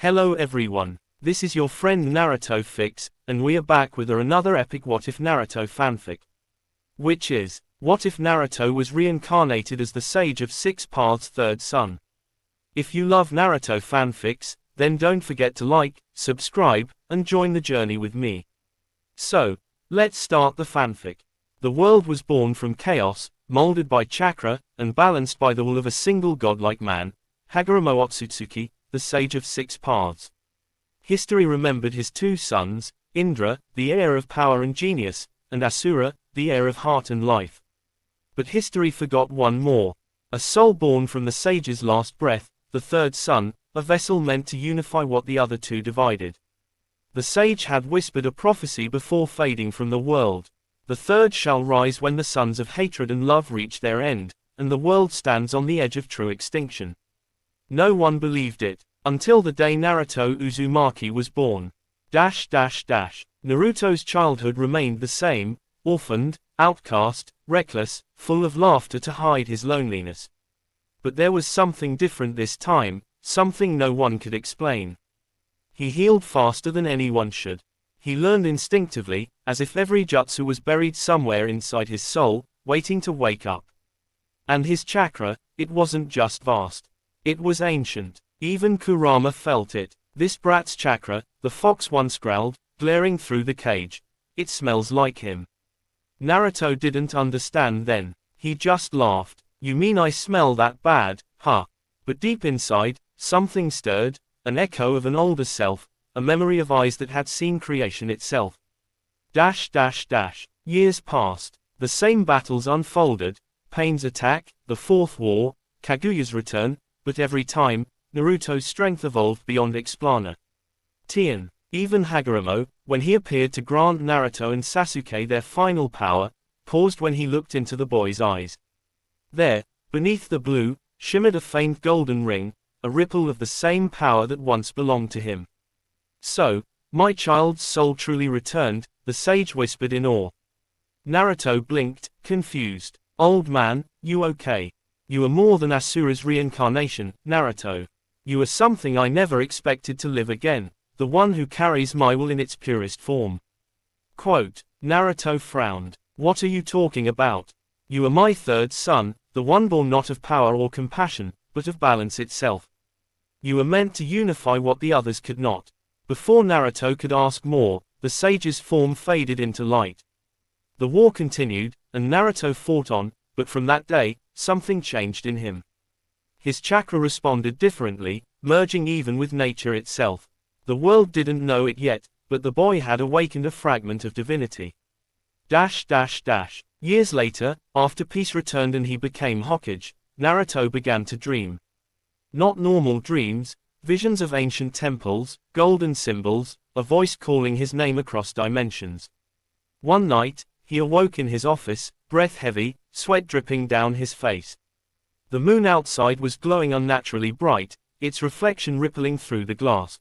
Hello everyone, this is your friend Naruto Fix, and we are back with another epic What If Naruto fanfic. Which is, what if Naruto was reincarnated as the Sage of Six Paths' third son? If you love Naruto fanfics, then don't forget to like, subscribe, and join the journey with me. So, let's start the fanfic. The world was born from chaos, molded by chakra, and balanced by the will of a single godlike man, Hagoromo Otsutsuki, the Sage of Six Paths. History remembered his two sons, Indra, the heir of power and genius, and Asura, the heir of heart and life. But history forgot one more. A soul born from the sage's last breath, the third son, a vessel meant to unify what the other two divided. The sage had whispered a prophecy before fading from the world. The third shall rise when the suns of hatred and love reach their end, and the world stands on the edge of true extinction. No one believed it, until the day Naruto Uzumaki was born. Naruto's childhood remained the same, orphaned, outcast, reckless, full of laughter to hide his loneliness. But there was something different this time, something no one could explain. He healed faster than anyone should. He learned instinctively, as if every jutsu was buried somewhere inside his soul, waiting to wake up. And his chakra, it wasn't just vast. It was ancient. Even Kurama felt it. This brat's chakra, the fox once growled, glaring through the cage. It smells like him. Naruto didn't understand then. He just laughed. You mean I smell that bad, huh? But deep inside, something stirred, an echo of an older self, a memory of eyes that had seen creation itself. Years passed. The same battles unfolded, Pain's attack, the Fourth War, Kaguya's return, but every time, Naruto's strength evolved beyond explanation. Even Hagoromo, when he appeared to grant Naruto and Sasuke their final power, paused when he looked into the boy's eyes. There, beneath the blue, shimmered a faint golden ring, a ripple of the same power that once belonged to him. So, my child's soul truly returned, the sage whispered in awe. Naruto blinked, confused. Old man, you okay? You are more than Asura's reincarnation, Naruto. You are something I never expected to live again, the one who carries my will in its purest form. Quote, Naruto frowned. What are you talking about? You are my third son, the one born not of power or compassion, but of balance itself. You are meant to unify what the others could not. Before Naruto could ask more, the sage's form faded into light. The war continued, and Naruto fought on, but from that day, something changed in him. His chakra responded differently, merging even with nature itself. The world didn't know it yet, but the boy had awakened a fragment of divinity. Years later, after peace returned and he became Hokage, Naruto began to dream. Not normal dreams, visions of ancient temples, golden symbols, a voice calling his name across dimensions. One night, he awoke in his office, breath heavy, sweat dripping down his face. The moon outside was glowing unnaturally bright, its reflection rippling through the glass.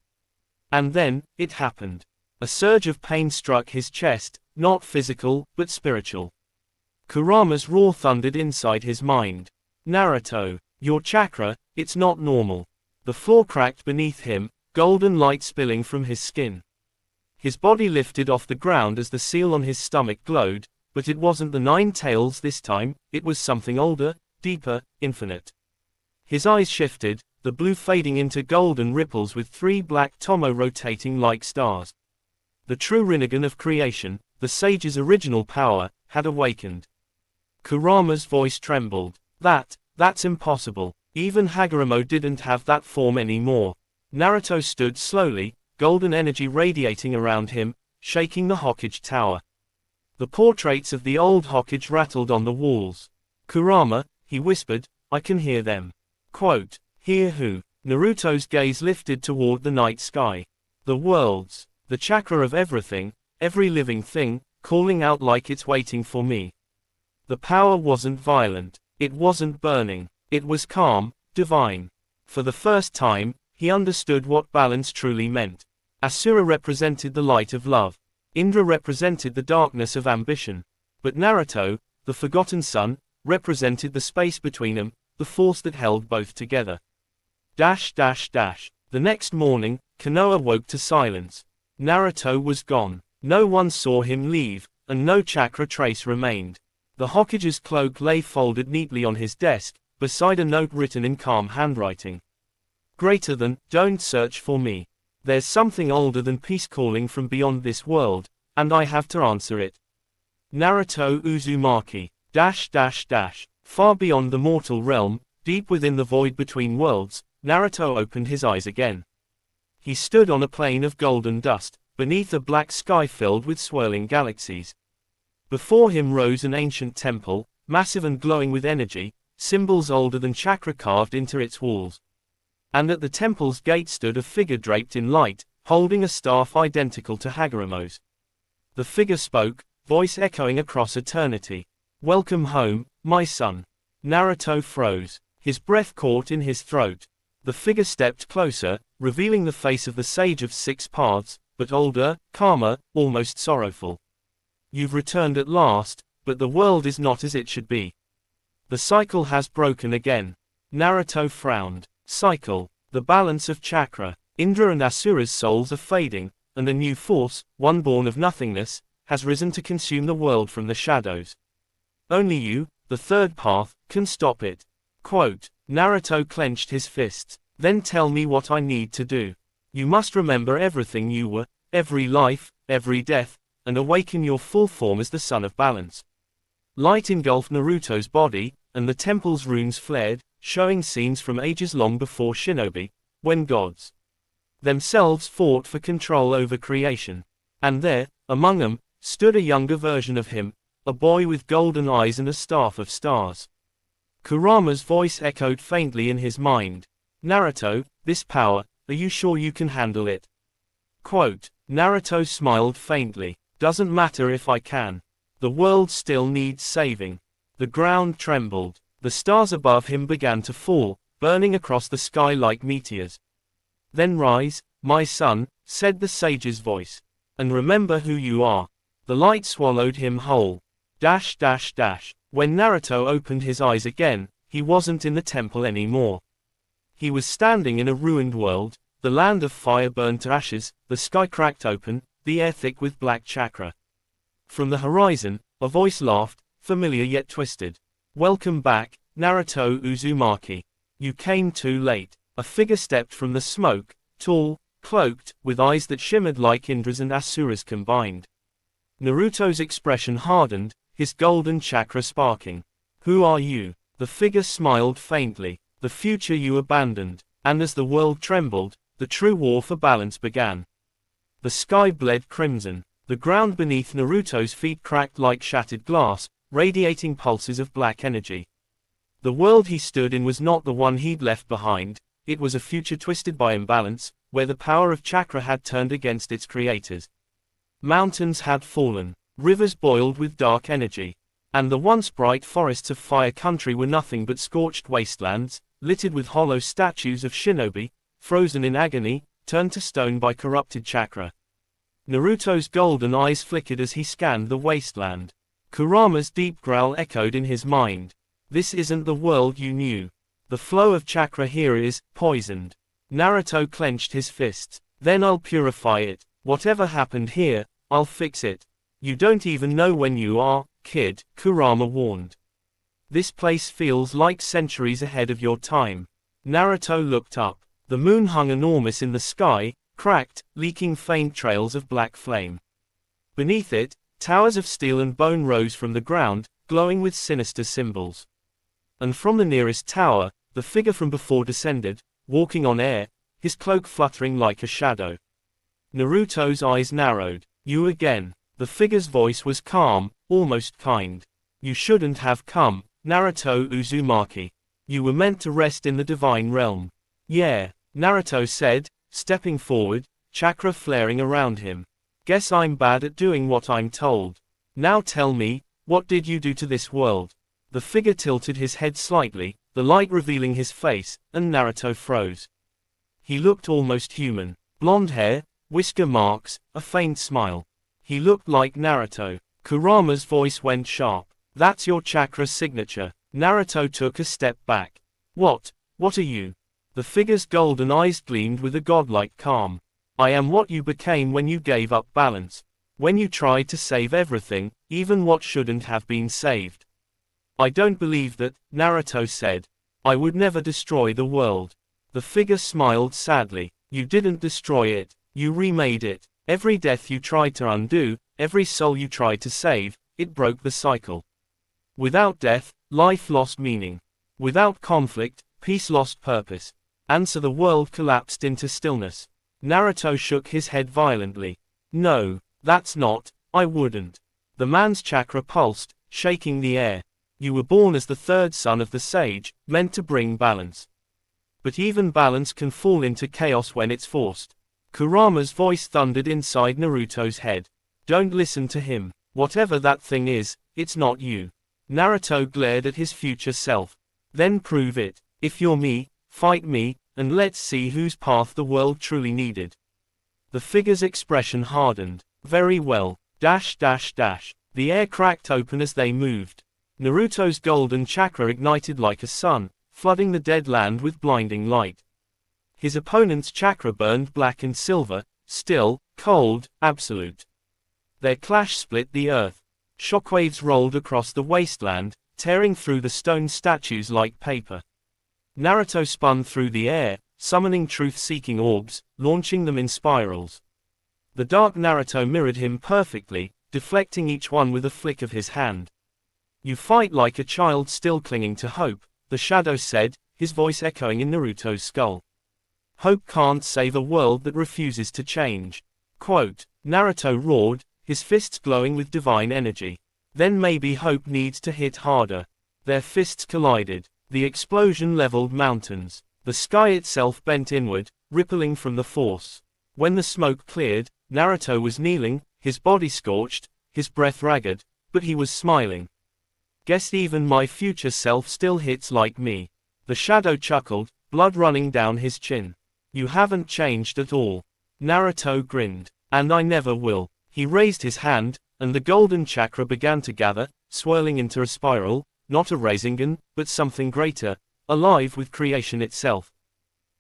And then, it happened. A surge of pain struck his chest, not physical, but spiritual. Kurama's roar thundered inside his mind. Naruto, your chakra, it's not normal. The floor cracked beneath him, golden light spilling from his skin. His body lifted off the ground as the seal on his stomach glowed, but it wasn't the nine tails this time, it was something older, deeper, infinite. His eyes shifted, the blue fading into golden ripples with three black tomo rotating like stars. The true Rinnegan of creation, the sage's original power, had awakened. Kurama's voice trembled. That's impossible. Even Hagoromo didn't have that form anymore. Naruto stood slowly, golden energy radiating around him, shaking the Hokage tower. The portraits of the old Hokage rattled on the walls. Kurama, he whispered, I can hear them. Quote, hear who? Naruto's gaze lifted toward the night sky. The worlds, the chakra of everything, every living thing, calling out like it's waiting for me. The power wasn't violent, it wasn't burning, it was calm, divine. For the first time, he understood what balance truly meant. Asura represented the light of love. Indra represented the darkness of ambition. But Naruto, the forgotten son, represented the space between them, the force that held both together. The next morning, Konoha woke to silence. Naruto was gone. No one saw him leave, and no chakra trace remained. The Hokage's cloak lay folded neatly on his desk, beside a note written in calm handwriting. Greater than, don't search for me. There's something older than peace calling from beyond this world, and I have to answer it. Naruto Uzumaki. Far beyond the mortal realm, deep within the void between worlds, Naruto opened his eyes again. He stood on a plain of golden dust, beneath a black sky filled with swirling galaxies. Before him rose an ancient temple, massive and glowing with energy, symbols older than chakra carved into its walls. And at the temple's gate stood a figure draped in light, holding a staff identical to Hagoromo's. The figure spoke, voice echoing across eternity. Welcome home, my son. Naruto froze. His breath caught in his throat. The figure stepped closer, revealing the face of the Sage of Six Paths, but older, calmer, almost sorrowful. You've returned at last, but the world is not as it should be. The cycle has broken again. Naruto frowned. Cycle. The balance of chakra. Indra and Asura's souls are fading, and a new force, one born of nothingness, has risen to consume the world from the shadows. Only you, the third path, can stop it. Quote. Naruto clenched his fists. Then tell me what I need to do. You must remember everything you were, every life, every death, and awaken your full form as the Son of Balance. Light engulfed Naruto's body, and the temple's runes flared, showing scenes from ages long before Shinobi, when gods themselves fought for control over creation. And there, among them, stood a younger version of him, a boy with golden eyes and a staff of stars. Kurama's voice echoed faintly in his mind. Naruto, this power, are you sure you can handle it? Quote. Naruto smiled faintly. Doesn't matter if I can. The world still needs saving. The ground trembled. The stars above him began to fall, burning across the sky like meteors. Then rise, my son, said the sage's voice. And remember who you are. The light swallowed him whole. When Naruto opened his eyes again, he wasn't in the temple anymore. He was standing in a ruined world, the land of fire burned to ashes, the sky cracked open, the air thick with black chakra. From the horizon, a voice laughed, familiar yet twisted. Welcome back, Naruto Uzumaki. You came too late. A figure stepped from the smoke, tall, cloaked, with eyes that shimmered like Indra's and Asura's combined. Naruto's expression hardened, his golden chakra sparking. Who are you? The figure smiled faintly. The future you abandoned. And as the world trembled, the true war for balance began. The sky bled crimson. The ground beneath Naruto's feet cracked like shattered glass, radiating pulses of black energy. The world he stood in was not the one he'd left behind, it was a future twisted by imbalance, where the power of chakra had turned against its creators. Mountains had fallen, rivers boiled with dark energy, and the once bright forests of Fire Country were nothing but scorched wastelands, littered with hollow statues of shinobi, frozen in agony, turned to stone by corrupted chakra. Naruto's golden eyes flickered as he scanned the wasteland. Kurama's deep growl echoed in his mind. This isn't the world you knew. The flow of chakra here is poisoned. Naruto clenched his fists. Then I'll purify it. Whatever happened here, I'll fix it. You don't even know when you are, kid, Kurama warned. This place feels like centuries ahead of your time. Naruto looked up. The moon hung enormous in the sky, cracked, leaking faint trails of black flame. Beneath it, towers of steel and bone rose from the ground, glowing with sinister symbols. And from the nearest tower, the figure from before descended, walking on air, his cloak fluttering like a shadow. Naruto's eyes narrowed. You again. The figure's voice was calm, almost kind. You shouldn't have come, Naruto Uzumaki. You were meant to rest in the divine realm. Yeah, Naruto said, stepping forward, chakra flaring around him. Guess I'm bad at doing what I'm told. Now tell me, what did you do to this world? The figure tilted his head slightly, the light revealing his face, and Naruto froze. He looked almost human. Blonde hair, whisker marks, a faint smile. He looked like Naruto. Kurama's voice went sharp. That's your chakra signature. Naruto took a step back. What are you? The figure's golden eyes gleamed with a godlike calm. I am what you became when you gave up balance. When you tried to save everything, even what shouldn't have been saved. I don't believe that, Naruto said. I would never destroy the world. The figure smiled sadly. You didn't destroy it, you remade it. Every death you tried to undo, every soul you tried to save, it broke the cycle. Without death, life lost meaning. Without conflict, peace lost purpose. And so the world collapsed into stillness. Naruto shook his head violently. No, that's not, I wouldn't. The man's chakra pulsed, shaking the air. You were born as the third son of the sage, meant to bring balance. But even balance can fall into chaos when it's forced. Kurama's voice thundered inside Naruto's head. Don't listen to him. Whatever that thing is, it's not you. Naruto glared at his future self. Then prove it. If you're me, fight me, and let's see whose path the world truly needed. The figure's expression hardened. Very well. The air cracked open as they moved. Naruto's golden chakra ignited like a sun, flooding the dead land with blinding light. His opponent's chakra burned black and silver, still, cold, absolute. Their clash split the earth. Shockwaves rolled across the wasteland, tearing through the stone statues like paper. Naruto spun through the air, summoning truth-seeking orbs, launching them in spirals. The dark Naruto mirrored him perfectly, deflecting each one with a flick of his hand. You fight like a child still clinging to hope, the shadow said, his voice echoing in Naruto's skull. Hope can't save a world that refuses to change. Quote, Naruto roared, his fists glowing with divine energy. Then maybe hope needs to hit harder. Their fists collided. The explosion leveled mountains. The sky itself bent inward, rippling from the force. When the smoke cleared, Naruto was kneeling, his body scorched, his breath ragged, but he was smiling. Guess even my future self still hits like me. The shadow chuckled, blood running down his chin. You haven't changed at all. Naruto grinned. And I never will. He raised his hand, and the golden chakra began to gather, swirling into a spiral, not a Rasengan, but something greater, alive with creation itself.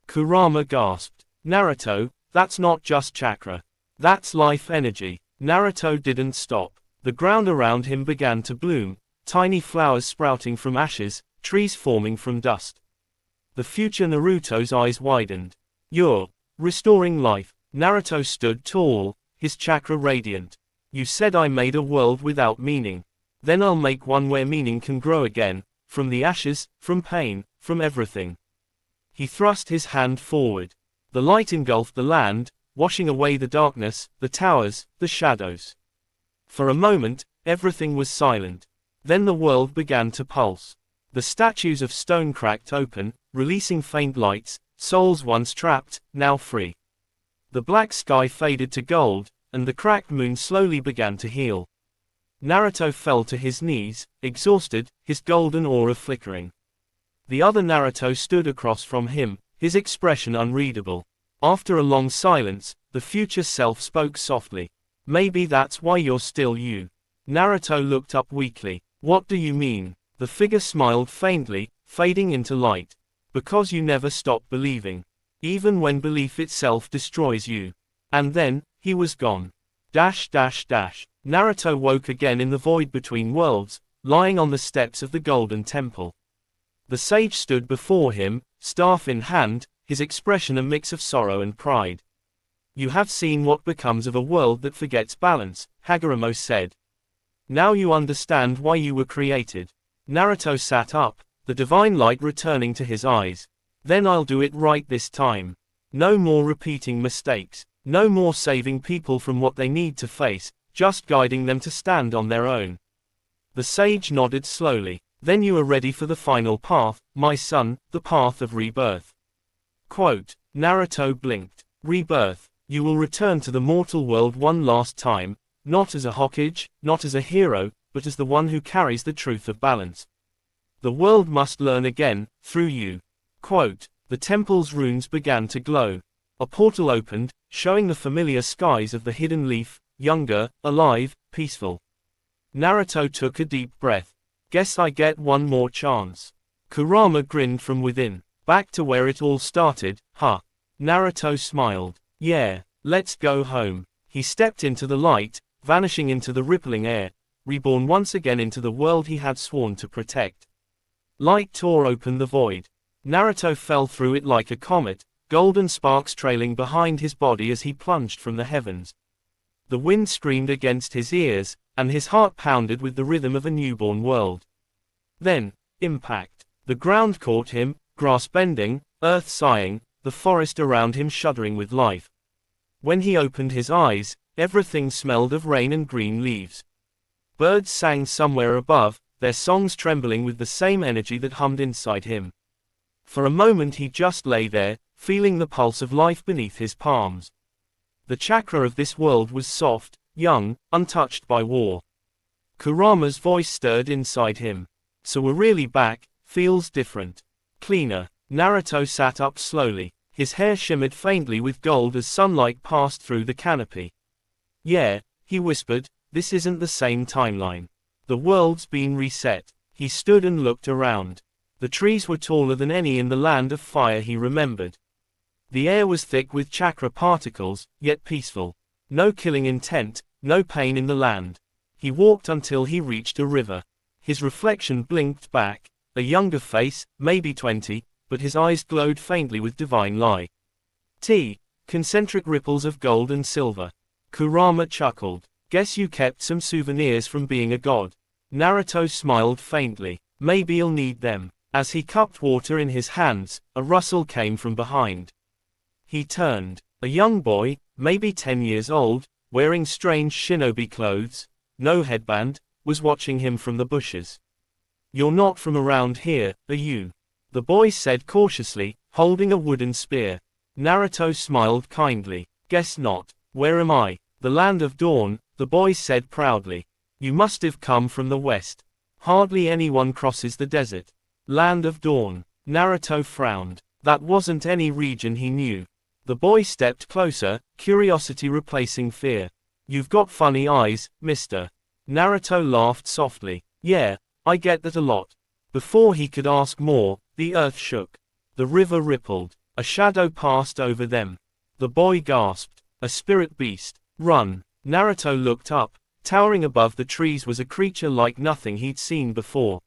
Kurama gasped. Naruto, that's not just chakra. That's life energy. Naruto didn't stop. The ground around him began to bloom, tiny flowers sprouting from ashes, trees forming from dust. The future Naruto's eyes widened. You're restoring life. Naruto stood tall, his chakra radiant. You said I made a world without meaning. Then I'll make one where meaning can grow again, from the ashes, from pain, from everything. He thrust his hand forward. The light engulfed the land, washing away the darkness, the towers, the shadows. For a moment, everything was silent. Then the world began to pulse. The statues of stone cracked open, releasing faint lights, souls once trapped, now free. The black sky faded to gold, and the cracked moon slowly began to heal. Naruto fell to his knees, exhausted, his golden aura flickering. The other Naruto stood across from him, his expression unreadable. After a long silence, the future self spoke softly. Maybe that's why you're still you. Naruto looked up weakly. What do you mean? The figure smiled faintly, fading into light. Because you never stop believing. Even when belief itself destroys you. And then, he was gone. Naruto woke again in the void between worlds, lying on the steps of the Golden Temple. The sage stood before him, staff in hand, his expression a mix of sorrow and pride. You have seen what becomes of a world that forgets balance, Hagoromo said. Now you understand why you were created. Naruto sat up, the divine light returning to his eyes. Then I'll do it right this time. No more repeating mistakes. No more saving people from what they need to face, just guiding them to stand on their own. The sage nodded slowly. Then you are ready for the final path, my son, the path of rebirth. Quote, Naruto blinked. Rebirth. You will return to the mortal world one last time, not as a Hokage, not as a hero, but as the one who carries the truth of balance. The world must learn again, through you. Quote, the temple's runes began to glow. A portal opened, showing the familiar skies of the hidden leaf, younger, alive, peaceful. Naruto took a deep breath. Guess I get one more chance. Kurama grinned from within. Back to where it all started, huh? Naruto smiled. Yeah, Let's go home. He stepped into the light, vanishing into the rippling air, reborn once again into the world he had sworn to protect. Light tore open the void. Naruto fell through it like a comet, golden sparks trailing behind his body as he plunged from the heavens. The wind screamed against his ears, and his heart pounded with the rhythm of a newborn world. Then, impact. The ground caught him, grass bending, earth sighing, the forest around him shuddering with life. When he opened his eyes, everything smelled of rain and green leaves. Birds sang somewhere above, their songs trembling with the same energy that hummed inside him. For a moment he just lay there, feeling the pulse of life beneath his palms. The chakra of this world was soft, young, untouched by war. Kurama's voice stirred inside him. So we're really back, feels different. Cleaner. Naruto sat up slowly. His hair shimmered faintly with gold as sunlight passed through the canopy. Yeah, he whispered, this isn't the same timeline. The world's been reset. He stood and looked around. The trees were taller than any in the land of fire he remembered. The air was thick with chakra particles, yet peaceful. No killing intent, no pain in the land. He walked until he reached a river. His reflection blinked back, a younger face, maybe 20, but his eyes glowed faintly with divine light. Concentric ripples of gold and silver. Kurama chuckled. Guess you kept some souvenirs from being a god. Naruto smiled faintly. Maybe you'll need them. As he cupped water in his hands, a rustle came from behind. He turned. A young boy, maybe 10 years old, wearing strange shinobi clothes, no headband, was watching him from the bushes. You're not from around here, are you? The boy said cautiously, holding a wooden spear. Naruto smiled kindly. Guess not. Where am I? The land of dawn, the boy said proudly. You must have come from the west. Hardly anyone crosses the desert. Land of dawn. Naruto frowned. That wasn't any region he knew. The boy stepped closer, curiosity replacing fear. You've got funny eyes, mister. Naruto laughed softly. Yeah, I get that a lot. Before he could ask more, the earth shook. The river rippled. A shadow passed over them. The boy gasped. A spirit beast. Run. Naruto looked up. Towering above the trees was a creature like nothing he'd seen before.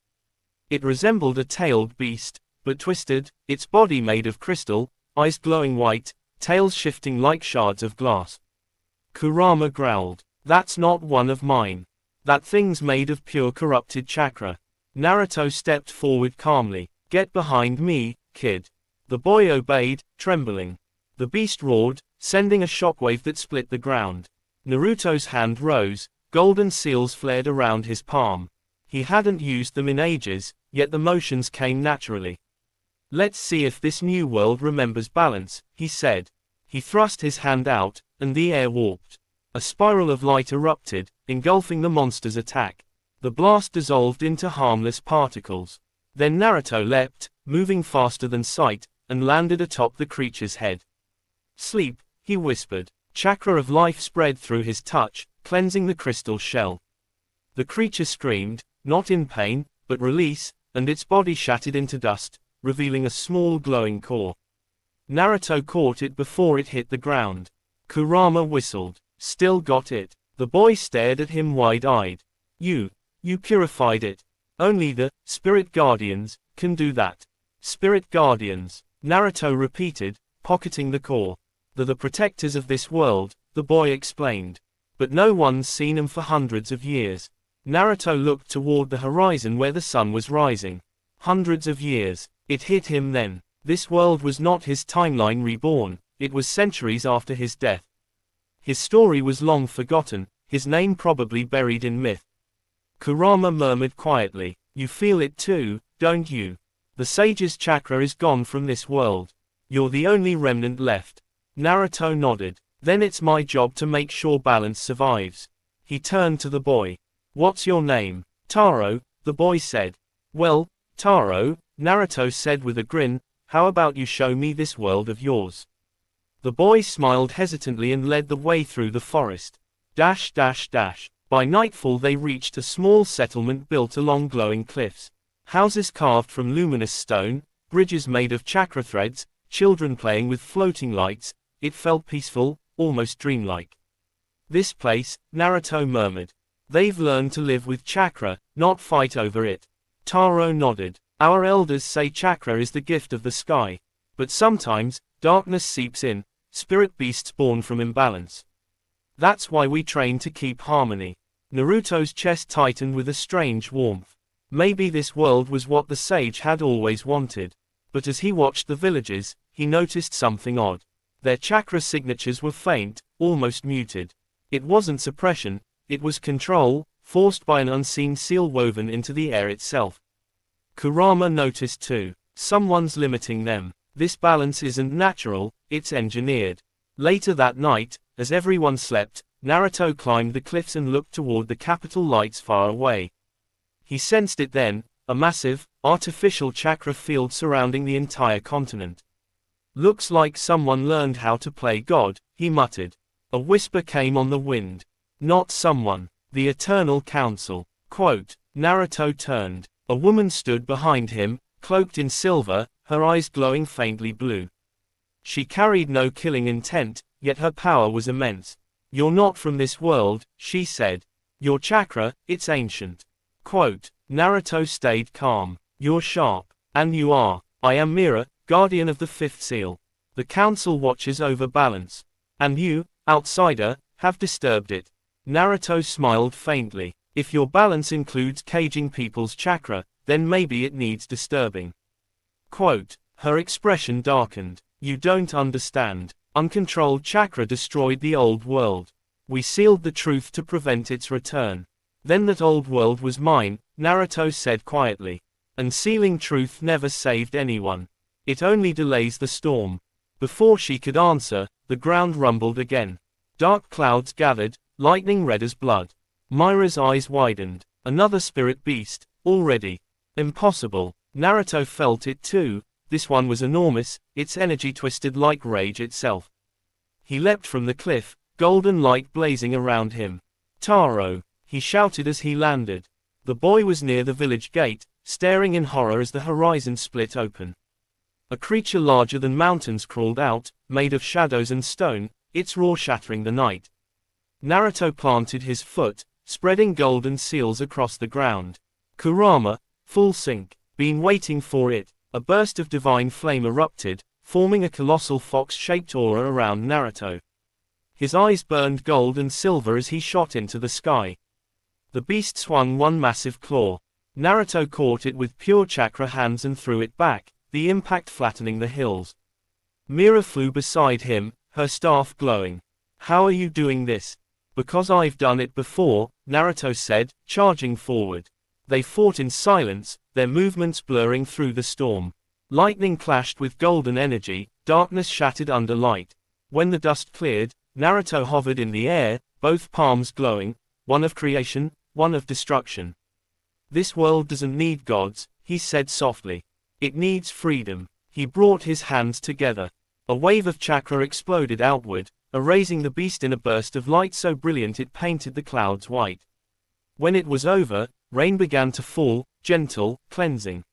It resembled a tailed beast, but twisted, its body made of crystal, eyes glowing white, tails shifting like shards of glass. Kurama growled. That's not one of mine. That thing's made of pure corrupted chakra. Naruto stepped forward calmly. Get behind me, kid. The boy obeyed, trembling. The beast roared, sending a shockwave that split the ground. Naruto's hand rose, golden seals flared around his palm. He hadn't used them in ages, yet the motions came naturally. Let's see if this new world remembers balance, he said. He thrust his hand out, and the air warped. A spiral of light erupted, engulfing the monster's attack. The blast dissolved into harmless particles. Then Naruto leapt, moving faster than sight, and landed atop the creature's head. Sleep, he whispered. Chakra of life spread through his touch, cleansing the crystal shell. The creature screamed, not in pain, but release, and its body shattered into dust, revealing a small glowing core. Naruto caught it before it hit the ground. Kurama whistled. Still got it. The boy stared at him wide-eyed. You purified it. Only the spirit guardians can do that. Spirit guardians, Naruto repeated, pocketing the core. They're the protectors of this world, the boy explained. But no one's seen them for hundreds of years. Naruto looked toward the horizon where the sun was rising. Hundreds of years. It hit him then. This world was not his timeline reborn, it was centuries after his death. His story was long forgotten, his name probably buried in myth. Kurama murmured quietly. You feel it too, don't you? The sage's chakra is gone from this world. You're the only remnant left. Naruto nodded. Then it's my job to make sure balance survives. He turned to the boy. What's your name? Taro, the boy said. Well, Taro, Naruto said with a grin, how about you show me this world of yours? The boy smiled hesitantly and led the way through the forest. By nightfall they reached a small settlement built along glowing cliffs. Houses carved from luminous stone, bridges made of chakra threads, children playing with floating lights. It felt peaceful, almost dreamlike. This place, Naruto murmured. They've learned to live with chakra, not fight over it. Taro nodded. Our elders say chakra is the gift of the sky. But sometimes, darkness seeps in, spirit beasts born from imbalance. That's why we train to keep harmony. Naruto's chest tightened with a strange warmth. Maybe this world was what the sage had always wanted. But as he watched the villages, he noticed something odd. Their chakra signatures were faint, almost muted. It wasn't suppression, it was control, forced by an unseen seal woven into the air itself. Kurama noticed too. Someone's limiting them. This balance isn't natural, it's engineered. Later that night, as everyone slept, Naruto climbed the cliffs and looked toward the capital lights far away. He sensed it then, a massive, artificial chakra field surrounding the entire continent. Looks like someone learned how to play God, he muttered. A whisper came on the wind. Not someone. The Eternal Council. Quote. Naruto turned. A woman stood behind him, cloaked in silver, her eyes glowing faintly blue. She carried no killing intent, yet her power was immense. You're not from this world, she said. Your chakra, it's ancient. Quote. Naruto stayed calm. You're sharp. And you are. I am Mira, guardian of the fifth seal. The council watches over balance. And you, outsider, have disturbed it. Naruto smiled faintly. If your balance includes caging people's chakra, then maybe it needs disturbing. Quote. Her expression darkened. You don't understand. Uncontrolled chakra destroyed the old world. We sealed the truth to prevent its return. Then that old world was mine, Naruto said quietly. And sealing truth never saved anyone. It only delays the storm. Before she could answer, the ground rumbled again. Dark clouds gathered, lightning red as blood. Myra's eyes widened. Another spirit beast, already. Impossible. Naruto felt it too. This one was enormous, its energy twisted like rage itself. He leapt from the cliff, golden light blazing around him. Taro! He shouted as he landed. The boy was near the village gate, staring in horror as the horizon split open. A creature larger than mountains crawled out, made of shadows and stone, its roar shattering the night. Naruto planted his foot, spreading golden seals across the ground. Kurama, full sync, been waiting for it. A burst of divine flame erupted, forming a colossal fox-shaped aura around Naruto. His eyes burned gold and silver as he shot into the sky. The beast swung one massive claw. Naruto caught it with pure chakra hands and threw it back, the impact flattening the hills. Mira flew beside him, her staff glowing. How are you doing this? Because I've done it before, Naruto said, charging forward. They fought in silence, their movements blurring through the storm. Lightning clashed with golden energy, darkness shattered under light. When the dust cleared, Naruto hovered in the air, both palms glowing, one of creation, one of destruction. This world doesn't need gods, he said softly. It needs freedom. He brought his hands together. A wave of chakra exploded outward, erasing the beast in a burst of light so brilliant it painted the clouds white. When it was over, rain began to fall, gentle, cleansing.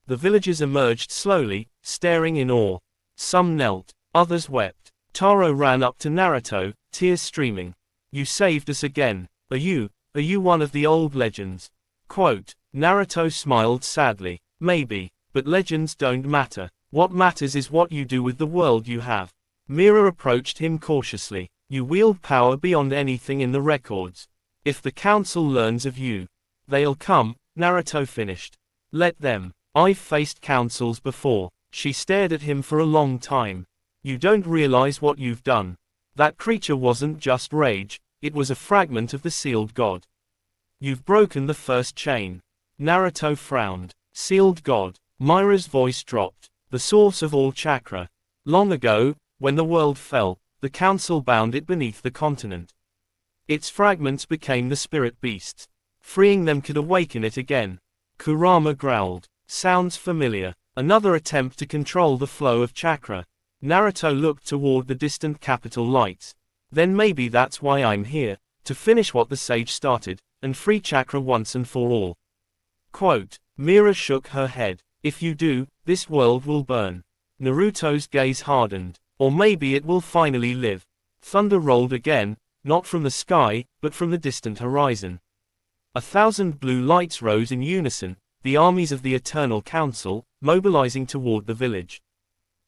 The villagers emerged slowly, staring in awe. Some knelt, others wept. Taro ran up to Naruto, tears streaming. You saved us again. Are you one of the old legends? Quote. Naruto smiled sadly. Maybe, but legends don't matter. What matters is what you do with the world you have. Mira approached him cautiously. You wield power beyond anything in the records. If the council learns of you, they'll come, Naruto finished. Let them. I've faced councils before. She stared at him for a long time. You don't realize what you've done. That creature wasn't just rage, it was a fragment of the sealed god. You've broken the first chain. Naruto frowned. Sealed god. Myra's voice dropped. The source of all chakra. Long ago, when the world fell, the council bound it beneath the continent. Its fragments became the spirit beasts. Freeing them could awaken it again. Kurama growled. Sounds familiar. Another attempt to control the flow of chakra. Naruto looked toward the distant capital lights. Then maybe that's why I'm here, to finish what the sage started, and free chakra once and for all. Quote. Mira shook her head. If you do, this world will burn. Naruto's gaze hardened. Or maybe it will finally live. Thunder rolled again, not from the sky, but from the distant horizon. 1,000 blue lights rose in unison, the armies of the Eternal Council, mobilizing toward the village.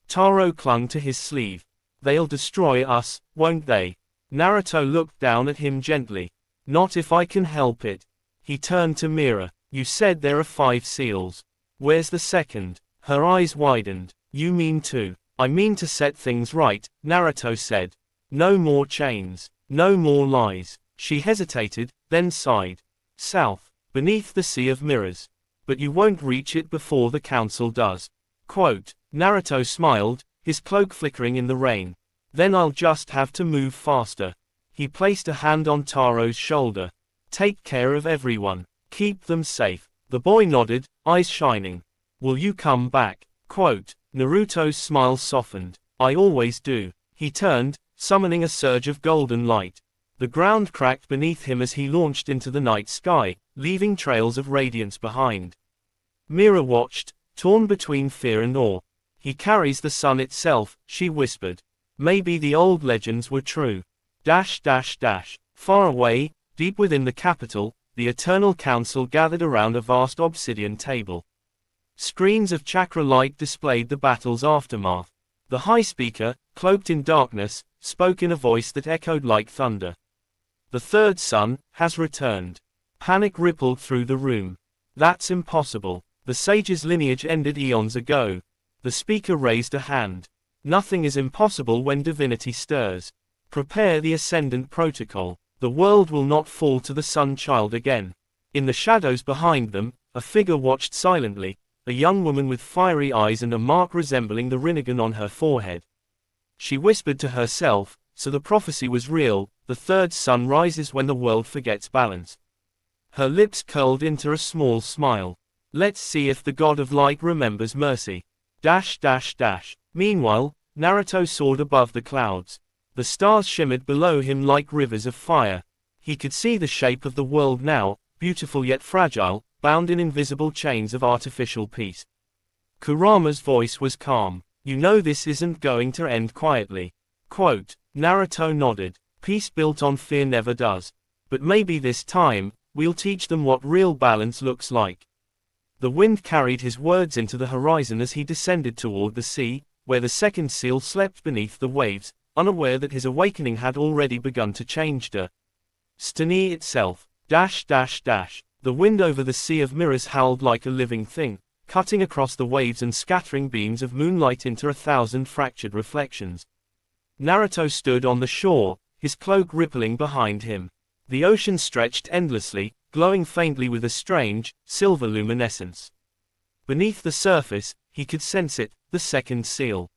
Taro clung to his sleeve. They'll destroy us, won't they? Naruto looked down at him gently. Not if I can help it. He turned to Mira. You said there are 5 seals. Where's the second? Her eyes widened. You mean to? I mean to set things right, Naruto said. No more chains. No more lies. She hesitated, then sighed. South, beneath the Sea of Mirrors. But you won't reach it before the council does. Quote, Naruto smiled, his cloak flickering in the rain. Then I'll just have to move faster. He placed a hand on Taro's shoulder. Take care of everyone. Keep them safe. The boy nodded, eyes shining. Will you come back? Quote, Naruto's smile softened. I always do. He turned, summoning a surge of golden light. The ground cracked beneath him as he launched into the night sky, leaving trails of radiance behind. Mira watched, torn between fear and awe. He carries the sun itself, she whispered. Maybe the old legends were true. Far away, deep within the capital, the Eternal Council gathered around a vast obsidian table. Screens of chakra light displayed the battle's aftermath. The high speaker, cloaked in darkness, spoke in a voice that echoed like thunder. The third son has returned. Panic rippled through the room. That's impossible. The sage's lineage ended eons ago. The speaker raised a hand. Nothing is impossible when divinity stirs. Prepare the Ascendant Protocol. The world will not fall to the Sun Child again. In the shadows behind them, a figure watched silently, a young woman with fiery eyes and a mark resembling the Rinnegan on her forehead. She whispered to herself, so the prophecy was real, the third sun rises when the world forgets balance. Her lips curled into a small smile. Let's see if the God of Light remembers mercy. Meanwhile, Naruto soared above the clouds. The stars shimmered below him like rivers of fire. He could see the shape of the world now, beautiful yet fragile, bound in invisible chains of artificial peace. Kurama's voice was calm. You know this isn't going to end quietly. Quote, Naruto nodded. Peace built on fear never does. But maybe this time, we'll teach them what real balance looks like. The wind carried his words into the horizon as he descended toward the sea, where the second seal slept beneath the waves, unaware that his awakening had already begun to change destiny itself. The wind over the Sea of Mirrors howled like a living thing, cutting across the waves and scattering beams of moonlight into 1,000 fractured reflections. Naruto stood on the shore, his cloak rippling behind him. The ocean stretched endlessly, glowing faintly with a strange, silver luminescence. Beneath the surface, he could sense it, the second seal.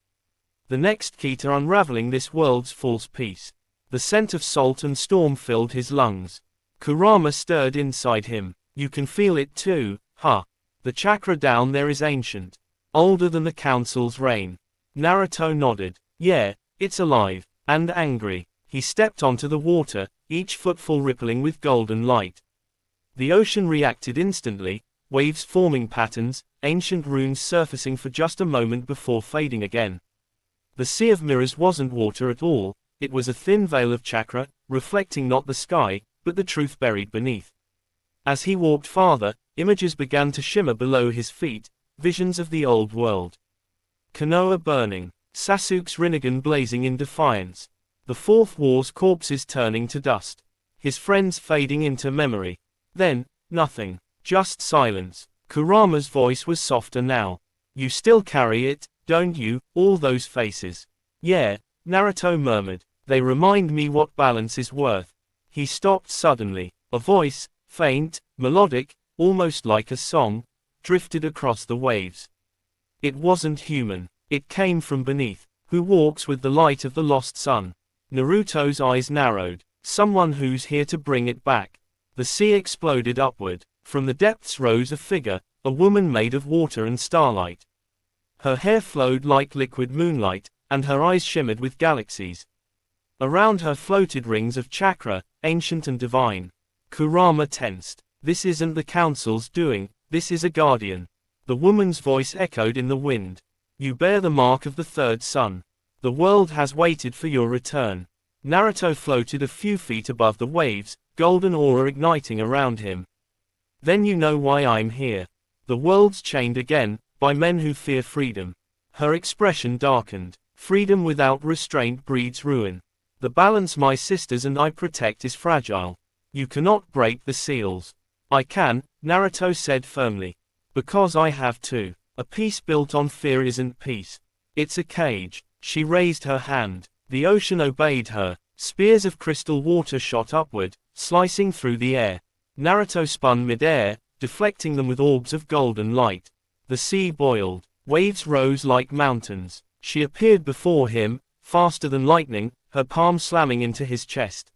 The next key to unraveling this world's false peace. The scent of salt and storm filled his lungs. Kurama stirred inside him. You can feel it too, huh? The chakra down there is ancient. Older than the council's reign. Naruto nodded. Yeah, it's alive. And angry. He stepped onto the water, each footfall rippling with golden light. The ocean reacted instantly, waves forming patterns, ancient runes surfacing for just a moment before fading again. The Sea of Mirrors wasn't water at all, it was a thin veil of chakra, reflecting not the sky, but the truth buried beneath. As he walked farther, images began to shimmer below his feet, visions of the old world. Konoha burning, Sasuke's Rinnegan blazing in defiance. The Fourth War's corpses turning to dust. His friends fading into memory. Then, nothing. Just silence. Kurama's voice was softer now. You still carry it, don't you, all those faces? Yeah, Naruto murmured. They remind me what balance is worth. He stopped suddenly. A voice, faint, melodic, almost like a song, drifted across the waves. It wasn't human. It came from beneath. Who walks with the light of the lost sun? Naruto's eyes narrowed. Someone who's here to bring it back. The sea exploded upward. From the depths rose a figure, a woman made of water and starlight. Her hair flowed like liquid moonlight, and her eyes shimmered with galaxies. Around her floated rings of chakra, ancient and divine. Kurama tensed. This isn't the council's doing, this is a guardian. The woman's voice echoed in the wind. You bear the mark of the third sun. The world has waited for your return. Naruto floated a few feet above the waves, golden aura igniting around him. Then you know why I'm here. The world's chained again, by men who fear freedom. Her expression darkened. Freedom without restraint breeds ruin. The balance my sisters and I protect is fragile. You cannot break the seals. I can, Naruto said firmly. Because I have to. A peace built on fear isn't peace. It's a cage. She raised her hand. The ocean obeyed her. Spears of crystal water shot upward, slicing through the air. Naruto spun mid-air, deflecting them with orbs of golden light. The sea boiled. Waves rose like mountains. She appeared before him, faster than lightning, her palm slamming into his chest.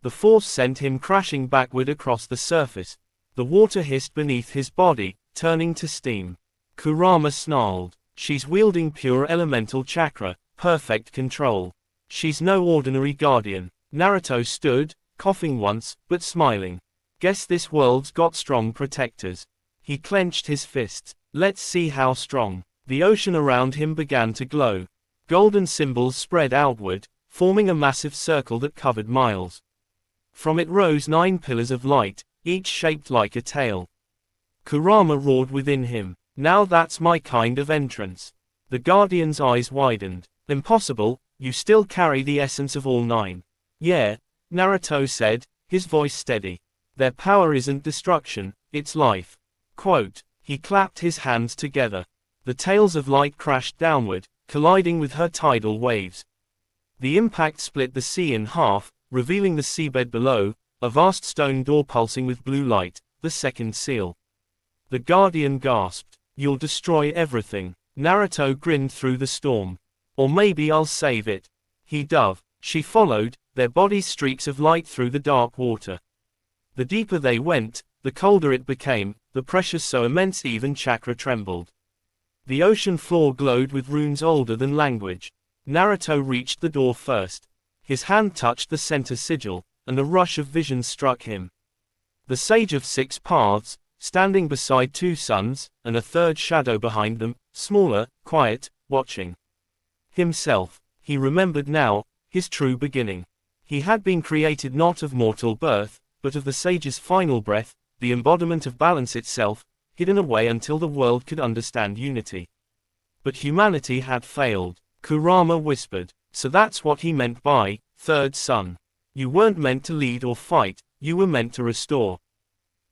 The force sent him crashing backward across the surface. The water hissed beneath his body, turning to steam. Kurama snarled. She's wielding pure elemental chakra, perfect control. She's no ordinary guardian. Naruto stood, coughing once, but smiling. Guess this world's got strong protectors. He clenched his fists. Let's see how strong. The ocean around him began to glow. Golden symbols spread outward, forming a massive circle that covered miles. From it rose 9 pillars of light, each shaped like a tail. Kurama roared within him. Now that's my kind of entrance. The Guardian's eyes widened. Impossible, you still carry the essence of all 9. Yeah, Naruto said, his voice steady. Their power isn't destruction, it's life. Quote. He clapped his hands together. The tails of light crashed downward, colliding with her tidal waves. The impact split the sea in half, revealing the seabed below, a vast stone door pulsing with blue light, the second seal. The Guardian gasped. You'll destroy everything. Naruto grinned through the storm. Or maybe I'll save it. He dove. She followed, their bodies streaks of light through the dark water. The deeper they went, the colder it became, the pressure so immense even chakra trembled. The ocean floor glowed with runes older than language. Naruto reached the door first. His hand touched the center sigil, and a rush of visions struck him. The Sage of 6 Paths, standing beside 2 suns, and a third shadow behind them, smaller, quiet, watching. Himself. He remembered now, his true beginning. He had been created not of mortal birth, but of the sage's final breath, the embodiment of balance itself, hidden away until the world could understand unity. But humanity had failed. Kurama whispered. So that's what he meant by, third sun. You weren't meant to lead or fight, you were meant to restore.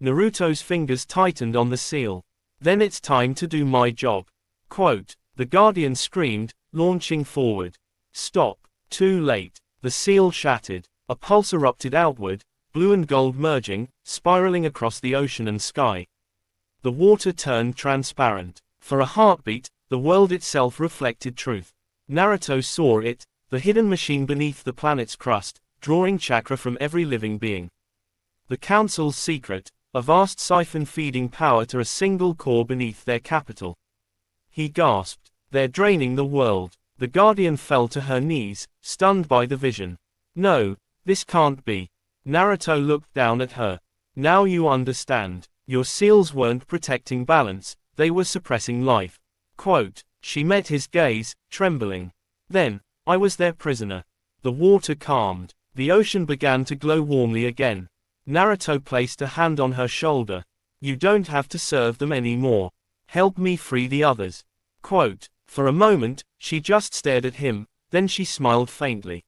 Naruto's fingers tightened on the seal. Then it's time to do my job. Quote. The Guardian screamed, launching forward. Stop. Too late. The seal shattered. A pulse erupted outward, blue and gold merging, spiraling across the ocean and sky. The water turned transparent. For a heartbeat, the world itself reflected truth. Naruto saw it, the hidden machine beneath the planet's crust, drawing chakra from every living being. The Council's secret, a vast siphon feeding power to a single core beneath their capital. He gasped. They're draining the world. The Guardian fell to her knees, stunned by the vision. No, this can't be. Naruto looked down at her. Now you understand. Your seals weren't protecting balance, they were suppressing life. Quote. She met his gaze, trembling. Then, I was their prisoner. The water calmed. The ocean began to glow warmly again. Naruto placed a hand on her shoulder. You don't have to serve them anymore. Help me free the others. Quote. For a moment, she just stared at him, then she smiled faintly.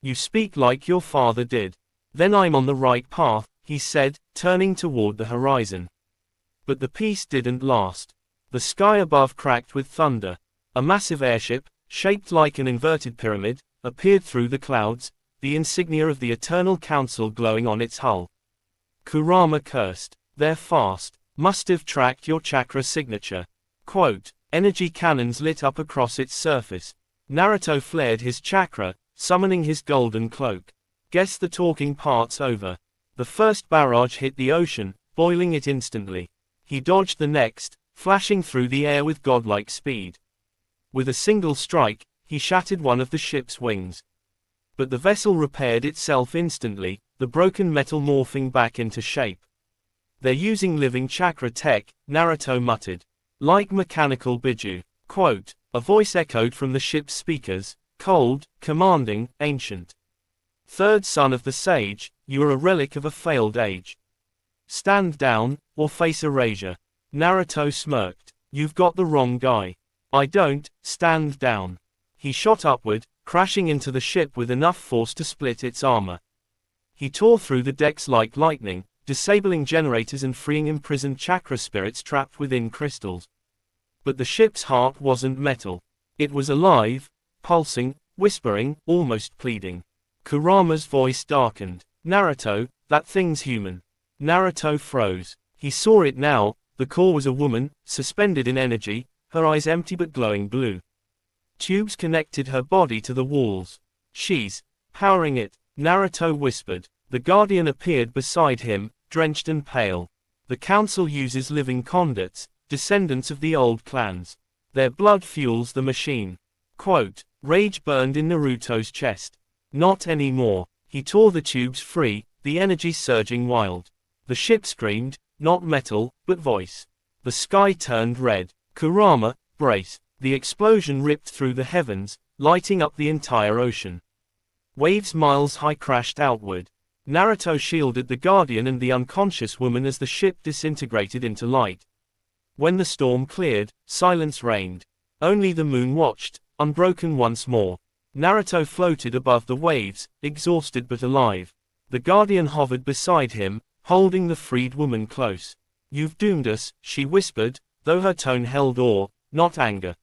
You speak like your father did. Then I'm on the right path, he said, turning toward the horizon. But the peace didn't last. The sky above cracked with thunder. A massive airship, shaped like an inverted pyramid, appeared through the clouds, the insignia of the Eternal Council glowing on its hull. Kurama cursed. They're fast. Must have tracked your chakra signature. Quote. Energy cannons lit up across its surface. Naruto flared his chakra, summoning his golden cloak. Guess the talking part's over. The first barrage hit the ocean, boiling it instantly. He dodged the next, flashing through the air with godlike speed. With a single strike, he shattered one of the ship's wings. But the vessel repaired itself instantly, the broken metal morphing back into shape. They're using living chakra tech, Naruto muttered. Like mechanical biju. Quote. A voice echoed from the ship's speakers, cold, commanding, ancient. Third son of the sage, you are a relic of a failed age. Stand down, or face erasure. Naruto smirked. You've got the wrong guy. I don't, stand down. He shot upward, crashing into the ship with enough force to split its armor. He tore through the decks like lightning, disabling generators and freeing imprisoned chakra spirits trapped within crystals. But the ship's heart wasn't metal. It was alive, pulsing, whispering, almost pleading. Kurama's voice darkened. Naruto, that thing's human. Naruto froze. He saw it now. The core was a woman, suspended in energy, her eyes empty but glowing blue. Tubes connected her body to the walls. She's powering it, Naruto whispered. The Guardian appeared beside him, drenched and pale. The council uses living conduits, descendants of the old clans. Their blood fuels the machine. Quote, rage burned in Naruto's chest. Not anymore. He tore the tubes free, the energy surging wild. The ship screamed, not metal, but voice. The sky turned red. Kurama, brace. The explosion ripped through the heavens, lighting up the entire ocean. Waves miles high crashed outward. Naruto shielded the Guardian and the unconscious woman as the ship disintegrated into light. When the storm cleared, silence reigned. Only the moon watched, unbroken once more. Naruto floated above the waves, exhausted but alive. The Guardian hovered beside him, holding the freed woman close. You've doomed us, she whispered, though her tone held awe, not anger.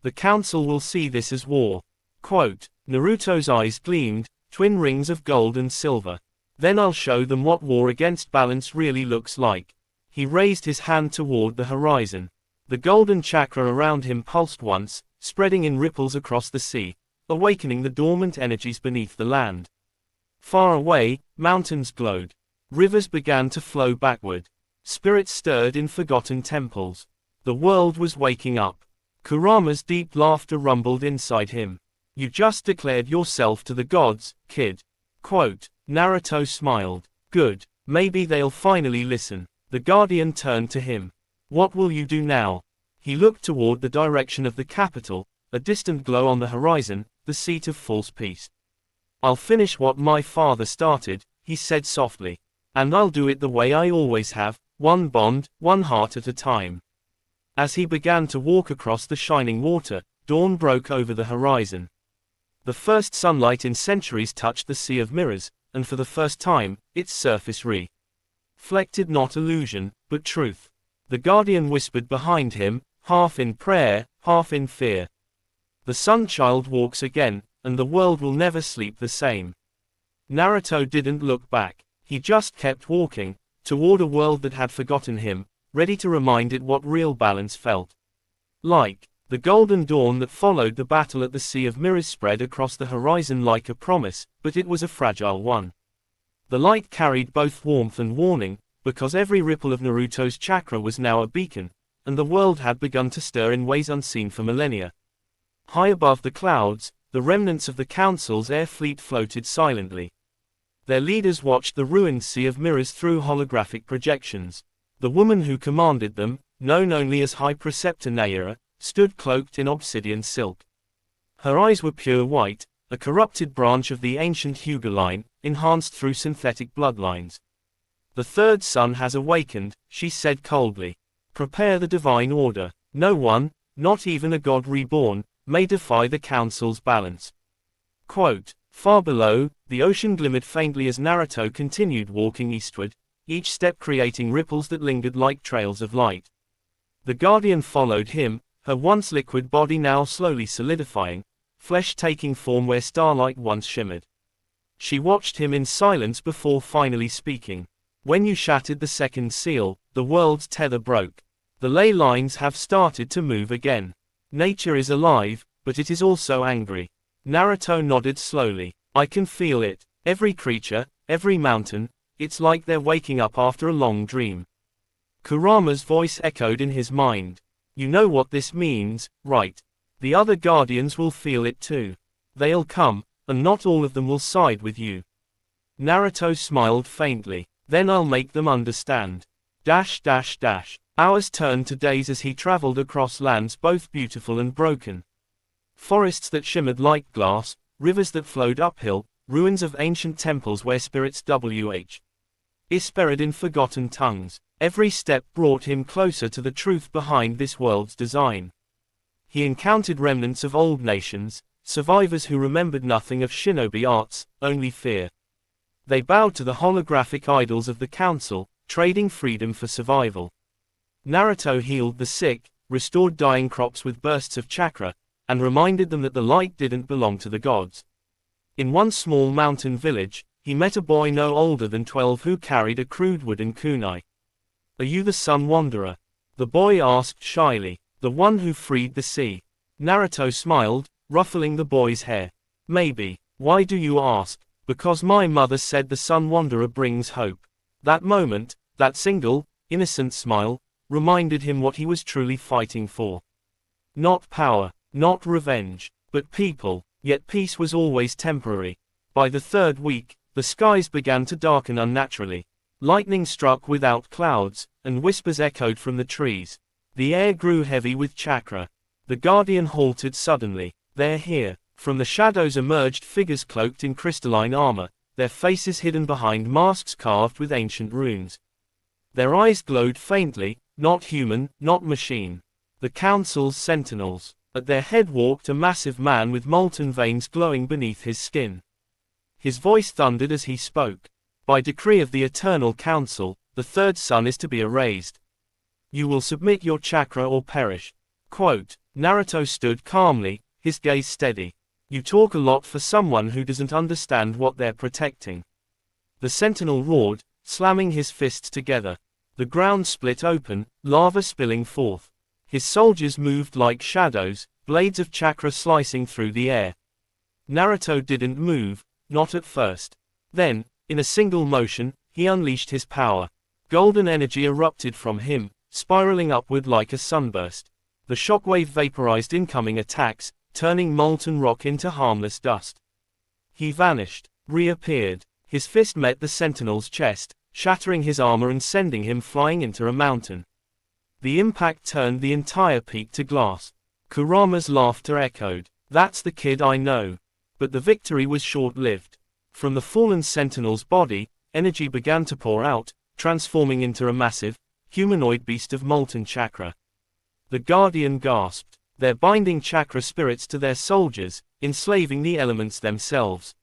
The council will see this as war. Quote, Naruto's eyes gleamed, twin rings of gold and silver. Then I'll show them what war against balance really looks like. He raised his hand toward the horizon. The golden chakra around him pulsed once, spreading in ripples across the sea, awakening the dormant energies beneath the land. Far away, mountains glowed. Rivers began to flow backward. Spirits stirred in forgotten temples. The world was waking up. Kurama's deep laughter rumbled inside him. You just declared yourself to the gods, kid. Quote, Naruto smiled. Good. Maybe they'll finally listen. The Guardian turned to him. What will you do now? He looked toward the direction of the capital, a distant glow on the horizon, the seat of false peace. I'll finish what my father started, he said softly. And I'll do it the way I always have, one bond, one heart at a time. As he began to walk across the shining water, dawn broke over the horizon. The first sunlight in centuries touched the sea of mirrors, and for the first time, its surface reflected not illusion, but truth. The Guardian whispered behind him, half in prayer, half in fear. The Sun Child walks again, and the world will never sleep the same. Naruto didn't look back. He just kept walking, toward a world that had forgotten him, ready to remind it what real balance felt like. The golden dawn that followed the battle at the Sea of Mirrors spread across the horizon like a promise, but it was a fragile one. The light carried both warmth and warning, because every ripple of Naruto's chakra was now a beacon, and the world had begun to stir in ways unseen for millennia. High above the clouds, the remnants of the council's air fleet floated silently. Their leaders watched the ruined Sea of Mirrors through holographic projections. The woman who commanded them, known only as High Preceptor Naira, stood cloaked in obsidian silk. Her eyes were pure white, a corrupted branch of the ancient Hyuga line, enhanced through synthetic bloodlines. The third son has awakened, she said coldly. Prepare the divine order. No one, not even a god reborn, may defy the council's balance. Quote, far below, the ocean glimmered faintly as Naruto continued walking eastward, each step creating ripples that lingered like trails of light. The Guardian followed him, her once liquid body now slowly solidifying, flesh taking form where starlight once shimmered. She watched him in silence before finally speaking. When you shattered the second seal, the world's tether broke. The ley lines have started to move again. Nature is alive, but it is also angry. Naruto nodded slowly. I can feel it. Every creature, every mountain, it's like they're waking up after a long dream. Kurama's voice echoed in his mind. You know what this means, right? The other Guardians will feel it too. They'll come, and not all of them will side with you. Naruto smiled faintly. Then I'll make them understand. Hours turned to days as he traveled across lands both beautiful and broken. Forests that shimmered like glass, rivers that flowed uphill, ruins of ancient temples where spirits whispered in forgotten tongues. Every step brought him closer to the truth behind this world's design. He encountered remnants of old nations, survivors who remembered nothing of shinobi arts, only fear. They bowed to the holographic idols of the council, trading freedom for survival. Naruto healed the sick, restored dying crops with bursts of chakra, and reminded them that the light didn't belong to the gods. In one small mountain village, he met a boy no older than 12 who carried a crude wooden kunai. "Are you the Sun Wanderer?" the boy asked shyly. "The one who freed the sea." Naruto smiled, ruffling the boy's hair. "Maybe. Why do you ask?" "Because my mother said the Sun Wanderer brings hope." That moment, that single, innocent smile, reminded him what he was truly fighting for. Not power, not revenge, but people. Yet peace was always temporary. By the third week, the skies began to darken unnaturally. Lightning struck without clouds, and whispers echoed from the trees. The air grew heavy with chakra. The guardian halted suddenly. "They're here." From the shadows emerged figures cloaked in crystalline armor, their faces hidden behind masks carved with ancient runes. Their eyes glowed faintly, not human, not machine. The council's sentinels. At their head walked a massive man with molten veins glowing beneath his skin. His voice thundered as he spoke. "By decree of the Eternal Council, the third sun is to be erased. You will submit your chakra or perish." Quote. Naruto stood calmly, his gaze steady. "You talk a lot for someone who doesn't understand what they're protecting." The sentinel roared, slamming his fists together. The ground split open, lava spilling forth. His soldiers moved like shadows, blades of chakra slicing through the air. Naruto didn't move, not at first. Then, in a single motion, he unleashed his power. Golden energy erupted from him, spiraling upward like a sunburst. The shockwave vaporized incoming attacks, turning molten rock into harmless dust. He vanished, reappeared. His fist met the sentinel's chest, shattering his armor and sending him flying into a mountain. The impact turned the entire peak to glass. Kurama's laughter echoed. "That's the kid I know." But the victory was short-lived. From the fallen sentinel's body, energy began to pour out, transforming into a massive, humanoid beast of molten chakra. The guardian gasped. They're binding chakra spirits to their soldiers, enslaving the elements themselves.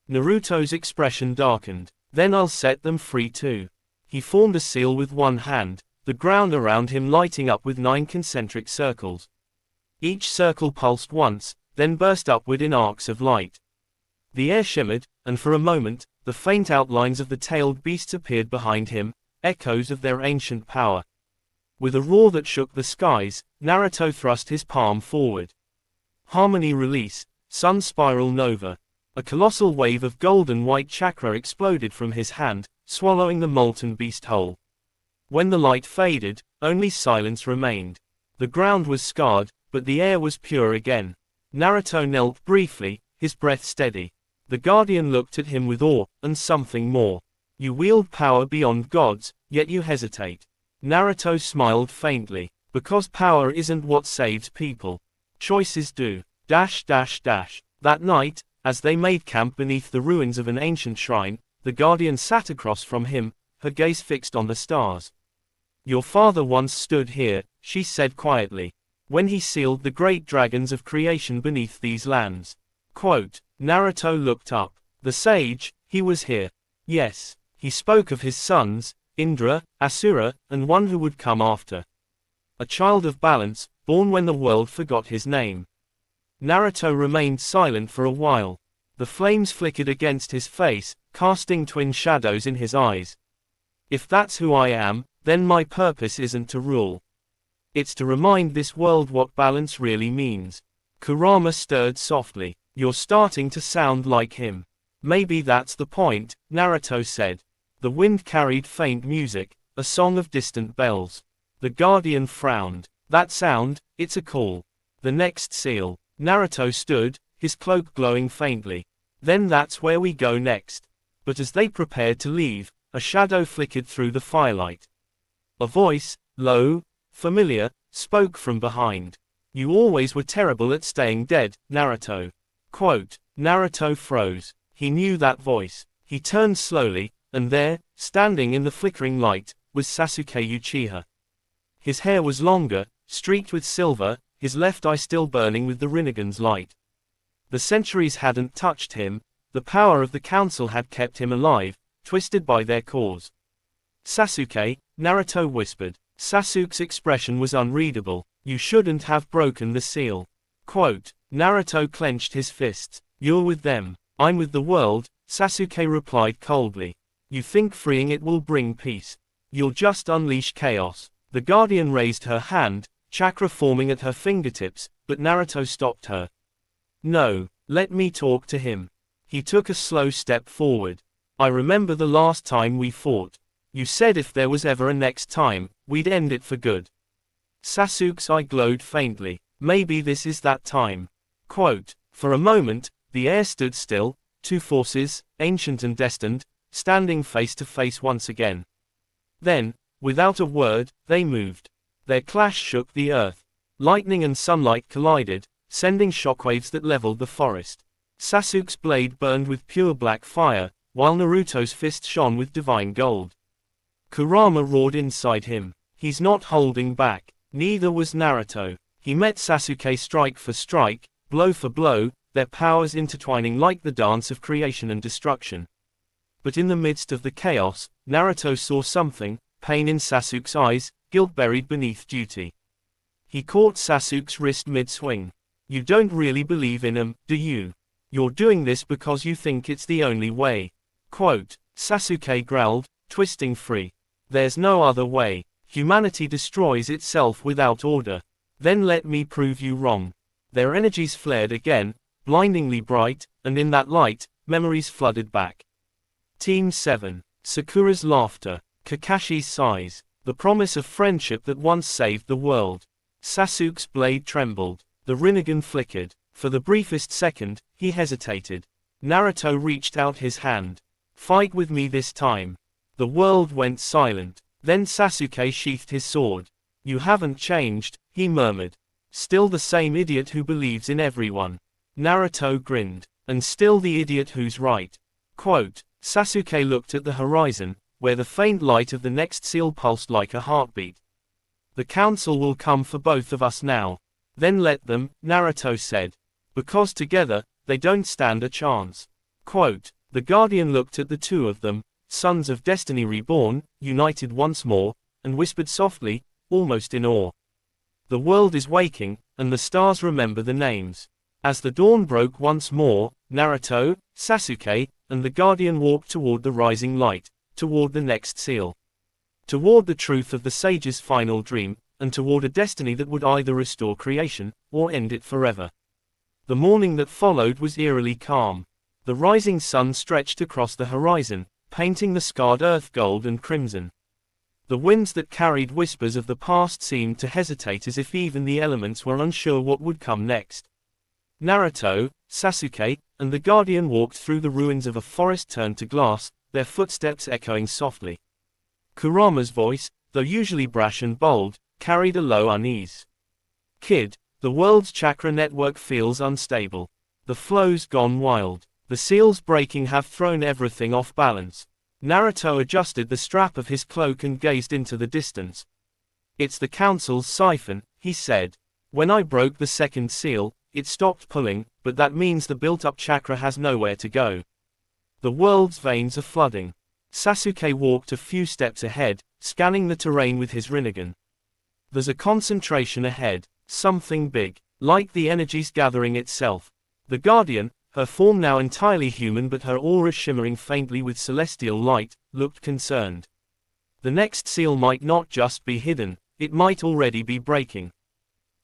Naruto's expression darkened. "Then I'll set them free too." He formed a seal with one hand, the ground around him lighting up with 9 concentric circles. Each circle pulsed once, then burst upward in arcs of light. The air shimmered, and for a moment, the faint outlines of the tailed beasts appeared behind him, echoes of their ancient power. With a roar that shook the skies, Naruto thrust his palm forward. Harmony release, Sun Spiral Nova. A colossal wave of golden white chakra exploded from his hand, swallowing the molten beast whole. When the light faded, only silence remained. The ground was scarred, but the air was pure again. Naruto knelt briefly, his breath steady. The guardian looked at him with awe, and something more. "You wield power beyond gods, yet you hesitate." Naruto smiled faintly. "Because power isn't what saves people. Choices do. That night, as they made camp beneath the ruins of an ancient shrine, the guardian sat across from him, her gaze fixed on the stars. "Your father once stood here," she said quietly, "when he sealed the great dragons of creation beneath these lands." Quote. Naruto looked up. The sage, he was here. Yes. He spoke of his sons, Indra, Asura, and one who would come after. A child of balance, born when the world forgot his name. Naruto remained silent for a while. The flames flickered against his face, casting twin shadows in his eyes. "If that's who I am, then my purpose isn't to rule. It's to remind this world what balance really means." Kurama stirred softly. "You're starting to sound like him." "Maybe that's the point," Naruto said. The wind carried faint music, a song of distant bells. The guardian frowned. "That sound, it's a call. The next seal." Naruto stood, his cloak glowing faintly. "Then that's where we go next." But as they prepared to leave, a shadow flickered through the firelight. A voice, low, familiar, spoke from behind. "You always were terrible at staying dead, Naruto." Quote. Naruto froze. He knew that voice. He turned slowly, and there, standing in the flickering light, was Sasuke Uchiha. His hair was longer, streaked with silver, his left eye still burning with the Rinnegan's light. The centuries hadn't touched him, the power of the council had kept him alive, twisted by their cause. Sasuke, Naruto whispered. Sasuke's expression was unreadable. You shouldn't have broken the seal. Quote, Naruto clenched his fists. You're with them. I'm with the world, Sasuke replied coldly. You think freeing it will bring peace. You'll just unleash chaos. The Guardian raised her hand, chakra forming at her fingertips, but Naruto stopped her. No, let me talk to him. He took a slow step forward. I remember the last time we fought. You said if there was ever a next time, we'd end it for good. Sasuke's eye glowed faintly. Maybe this is that time. Quote, for a moment, the air stood still, two forces, ancient and destined, standing face to face once again. Then, without a word, they moved. Their clash shook the earth. Lightning and sunlight collided, sending shockwaves that leveled the forest. Sasuke's blade burned with pure black fire, while Naruto's fist shone with divine gold. Kurama roared inside him. He's not holding back. Neither was Naruto. He met Sasuke strike for strike, blow for blow, their powers intertwining like the dance of creation and destruction. But in the midst of the chaos, Naruto saw something, pain in Sasuke's eyes, guilt buried beneath duty. He caught Sasuke's wrist mid-swing. You don't really believe in him, do you? You're doing this because you think it's the only way. Quote, Sasuke growled, twisting free. There's no other way. Humanity destroys itself without order. Then let me prove you wrong. Their energies flared again, blindingly bright, and in that light, memories flooded back. Team 7. Sakura's laughter. Kakashi's sighs. The promise of friendship that once saved the world. Sasuke's blade trembled. The Rinnegan flickered. For the briefest second, he hesitated. Naruto reached out his hand. Fight with me this time. The world went silent. Then Sasuke sheathed his sword. You haven't changed, he murmured. Still the same idiot who believes in everyone. Naruto grinned. And still the idiot who's right. Quote, Sasuke looked at the horizon, where the faint light of the next seal pulsed like a heartbeat. The council will come for both of us now. Then let them, Naruto said. Because together, they don't stand a chance. Quote, the Guardian looked at the two of them, sons of destiny reborn, united once more, and whispered softly, almost in awe. The world is waking, and the stars remember the names. As the dawn broke once more, Naruto, Sasuke, and the Guardian walked toward the rising light, toward the next seal. Toward the truth of the sage's final dream, and toward a destiny that would either restore creation, or end it forever. The morning that followed was eerily calm. The rising sun stretched across the horizon, painting the scarred earth gold and crimson. The winds that carried whispers of the past seemed to hesitate as if even the elements were unsure what would come next. Naruto, Sasuke, and the Guardian walked through the ruins of a forest turned to glass, their footsteps echoing softly. Kurama's voice, though usually brash and bold, carried a low unease. Kid, the world's chakra network feels unstable. The flow's gone wild. The seals breaking have thrown everything off balance. Naruto adjusted the strap of his cloak and gazed into the distance. It's the council's siphon, he said. When I broke the second seal, it stopped pulling, but that means the built-up chakra has nowhere to go. The world's veins are flooding. Sasuke walked a few steps ahead, scanning the terrain with his Rinnegan. There's a concentration ahead, something big, like the energies gathering itself. The Guardian, her form now entirely human but her aura shimmering faintly with celestial light, looked concerned. The next seal might not just be hidden, it might already be breaking.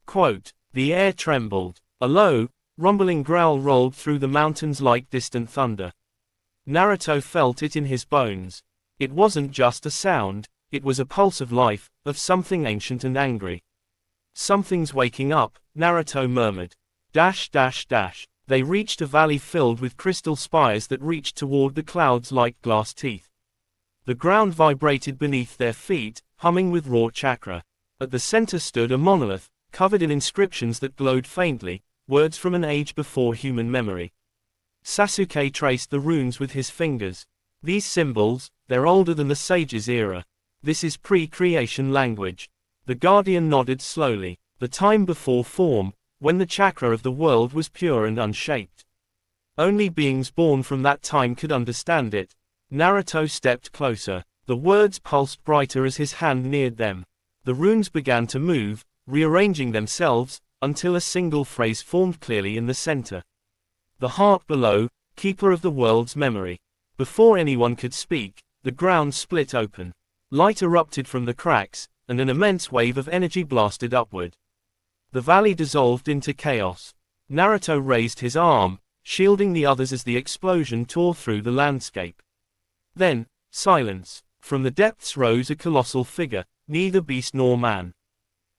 Quote, the air trembled. A low, rumbling growl rolled through the mountains like distant thunder. Naruto felt it in his bones. It wasn't just a sound, it was a pulse of life, of something ancient and angry. Something's waking up, Naruto murmured. Dash dash dash. They reached a valley filled with crystal spires that reached toward the clouds like glass teeth. The ground vibrated beneath their feet, humming with raw chakra. At the center stood a monolith, covered in inscriptions that glowed faintly, words from an age before human memory. Sasuke traced the runes with his fingers. These symbols, they're older than the sage's era. This is pre-creation language. The Guardian nodded slowly. The time before form, when the chakra of the world was pure and unshaped. Only beings born from that time could understand it. Naruto stepped closer. The words pulsed brighter as his hand neared them. The runes began to move, rearranging themselves, until a single phrase formed clearly in the center. The heart below, keeper of the world's memory. Before anyone could speak, the ground split open. Light erupted from the cracks, and an immense wave of energy blasted upward. The valley dissolved into chaos. Naruto raised his arm, shielding the others as the explosion tore through the landscape. Then, silence. From the depths rose a colossal figure, neither beast nor man.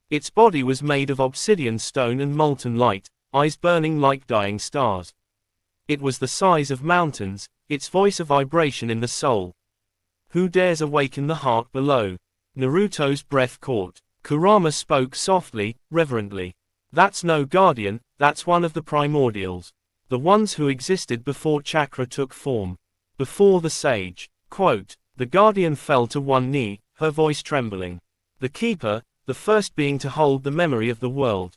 Its body was made of obsidian stone and molten light, eyes burning like dying stars. It was the size of mountains, its voice a vibration in the soul. Who dares awaken the heart below? Naruto's breath caught. Kurama spoke softly, reverently. That's no guardian, that's one of the primordials. The ones who existed before chakra took form. Before the sage. Quote, the guardian fell to one knee, her voice trembling. The keeper, the first being to hold the memory of the world.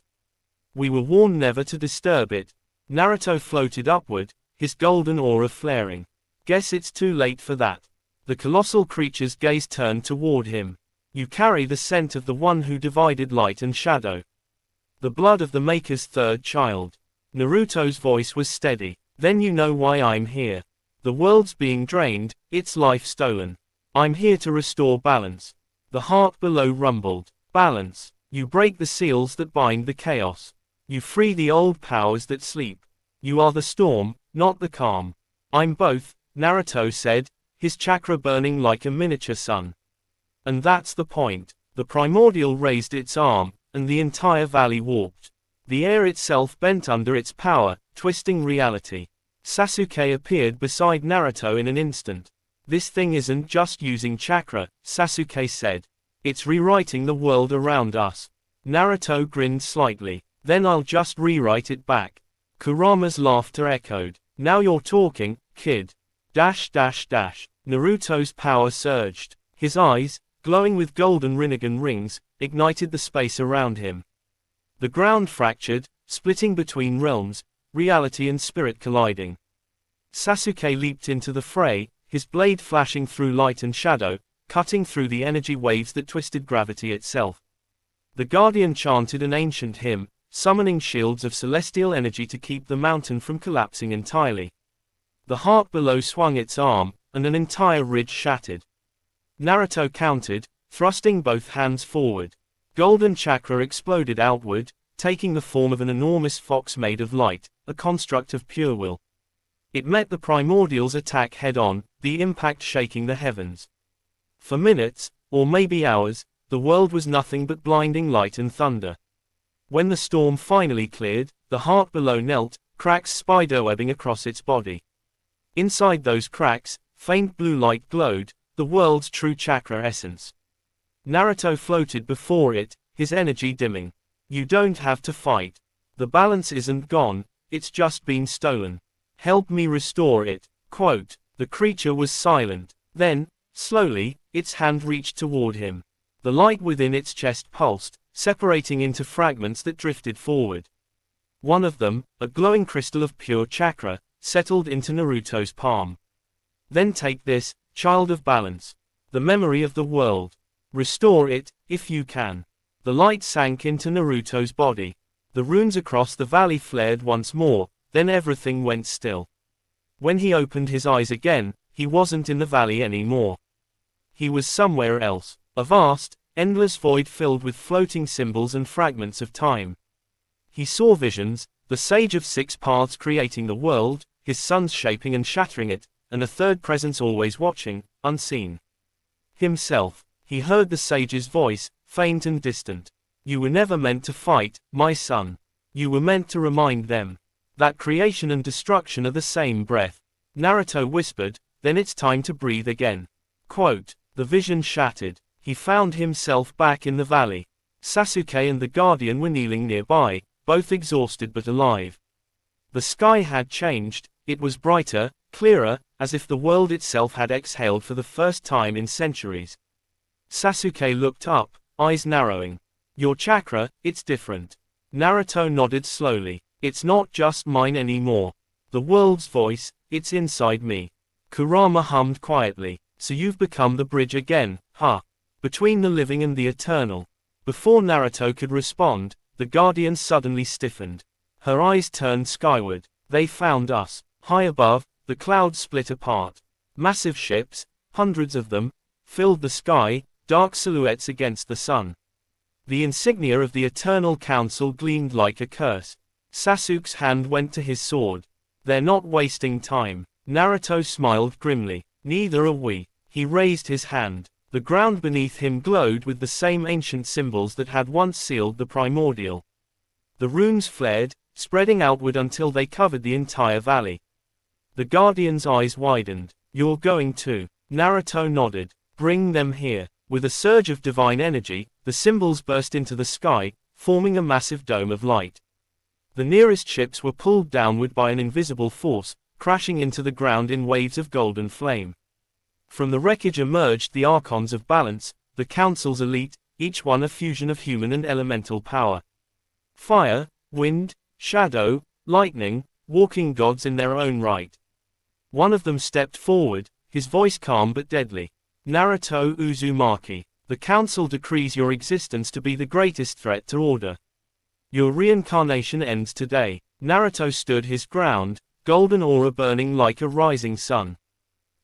We were warned never to disturb it. Naruto floated upward, his golden aura flaring. Guess it's too late for that. The colossal creature's gaze turned toward him. You carry the scent of the one who divided light and shadow. The blood of the Maker's third child. Naruto's voice was steady. Then you know why I'm here. The world's being drained, its life stolen. I'm here to restore balance. The heart below rumbled. Balance. You break the seals that bind the chaos. You free the old powers that sleep. You are the storm, not the calm. I'm both, Naruto said, his chakra burning like a miniature sun. And that's the point. The primordial raised its arm, and the entire valley warped. The air itself bent under its power, twisting reality. Sasuke appeared beside Naruto in an instant. This thing isn't just using chakra, Sasuke said. It's rewriting the world around us. Naruto grinned slightly. Then I'll just rewrite it back. Kurama's laughter echoed. Now you're talking, kid. Naruto's power surged. His eyes, glowing with golden Rinnegan rings, ignited the space around him. The ground fractured, splitting between realms, reality and spirit colliding. Sasuke leaped into the fray, his blade flashing through light and shadow, cutting through the energy waves that twisted gravity itself. The Guardian chanted an ancient hymn, summoning shields of celestial energy to keep the mountain from collapsing entirely. The heart below swung its arm, and an entire ridge shattered. Naruto countered, thrusting both hands forward. Golden chakra exploded outward, taking the form of an enormous fox made of light, a construct of pure will. It met the primordial's attack head-on, the impact shaking the heavens. For minutes, or maybe hours, the world was nothing but blinding light and thunder. When the storm finally cleared, the heart below knelt, cracks spiderwebbing across its body. Inside those cracks, faint blue light glowed, the world's true chakra essence. Naruto floated before it, his energy dimming. You don't have to fight. The balance isn't gone, it's just been stolen. Help me restore it. Quote, the creature was silent. Then, slowly, its hand reached toward him. The light within its chest pulsed, separating into fragments that drifted forward. One of them, a glowing crystal of pure chakra, settled into Naruto's palm. Then take this, child of balance. The memory of the world. Restore it, if you can. The light sank into Naruto's body. The runes across the valley flared once more, then everything went still. When he opened his eyes again, he wasn't in the valley anymore. He was somewhere else, a vast, endless void filled with floating symbols and fragments of time. He saw visions, the sage of six paths creating the world, his sons shaping and shattering it, and a third presence always watching, unseen. Himself. He heard the sage's voice, faint and distant. You were never meant to fight, my son. You were meant to remind them that creation and destruction are the same breath. Naruto whispered, then it's time to breathe again. Quote, the vision shattered. He found himself back in the valley. Sasuke and the Guardian were kneeling nearby, both exhausted but alive. The sky had changed, It was brighter, clearer, as if the world itself had exhaled for the first time in centuries. Sasuke looked up, eyes narrowing. Your chakra, it's different. Naruto nodded slowly. It's not just mine anymore. The world's voice, it's inside me. Kurama hummed quietly. So you've become the bridge again, huh? Between the living and the eternal. Before Naruto could respond, the Guardian suddenly stiffened. Her eyes turned skyward. They found us. High above, the clouds split apart. Massive ships, hundreds of them, filled the sky, dark silhouettes against the sun. The insignia of the Eternal Council gleamed like a curse. Sasuke's hand went to his sword. They're not wasting time. Naruto smiled grimly. Neither are we. He raised his hand. The ground beneath him glowed with the same ancient symbols that had once sealed the primordial. The runes flared, spreading outward until they covered the entire valley. The Guardian's eyes widened. You're going to. Naruto nodded. Bring them here. With a surge of divine energy, the symbols burst into the sky, forming a massive dome of light. The nearest ships were pulled downward by an invisible force, crashing into the ground in waves of golden flame. From the wreckage emerged the Archons of Balance, the Council's elite, each one a fusion of human and elemental power. Fire, wind, shadow, lightning, walking gods in their own right. One of them stepped forward, his voice calm but deadly. Naruto Uzumaki, the Council decrees your existence to be the greatest threat to order. Your reincarnation ends today. Naruto stood his ground, golden aura burning like a rising sun.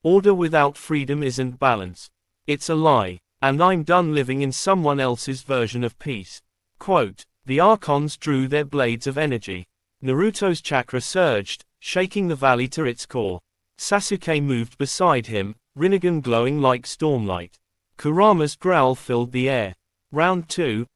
Order without freedom isn't balance. It's a lie, and I'm done living in someone else's version of peace. Quote, the Archons drew their blades of energy. Naruto's chakra surged, shaking the valley to its core. Sasuke moved beside him, Rinnegan glowing like stormlight. Kurama's growl filled the air. Round 2,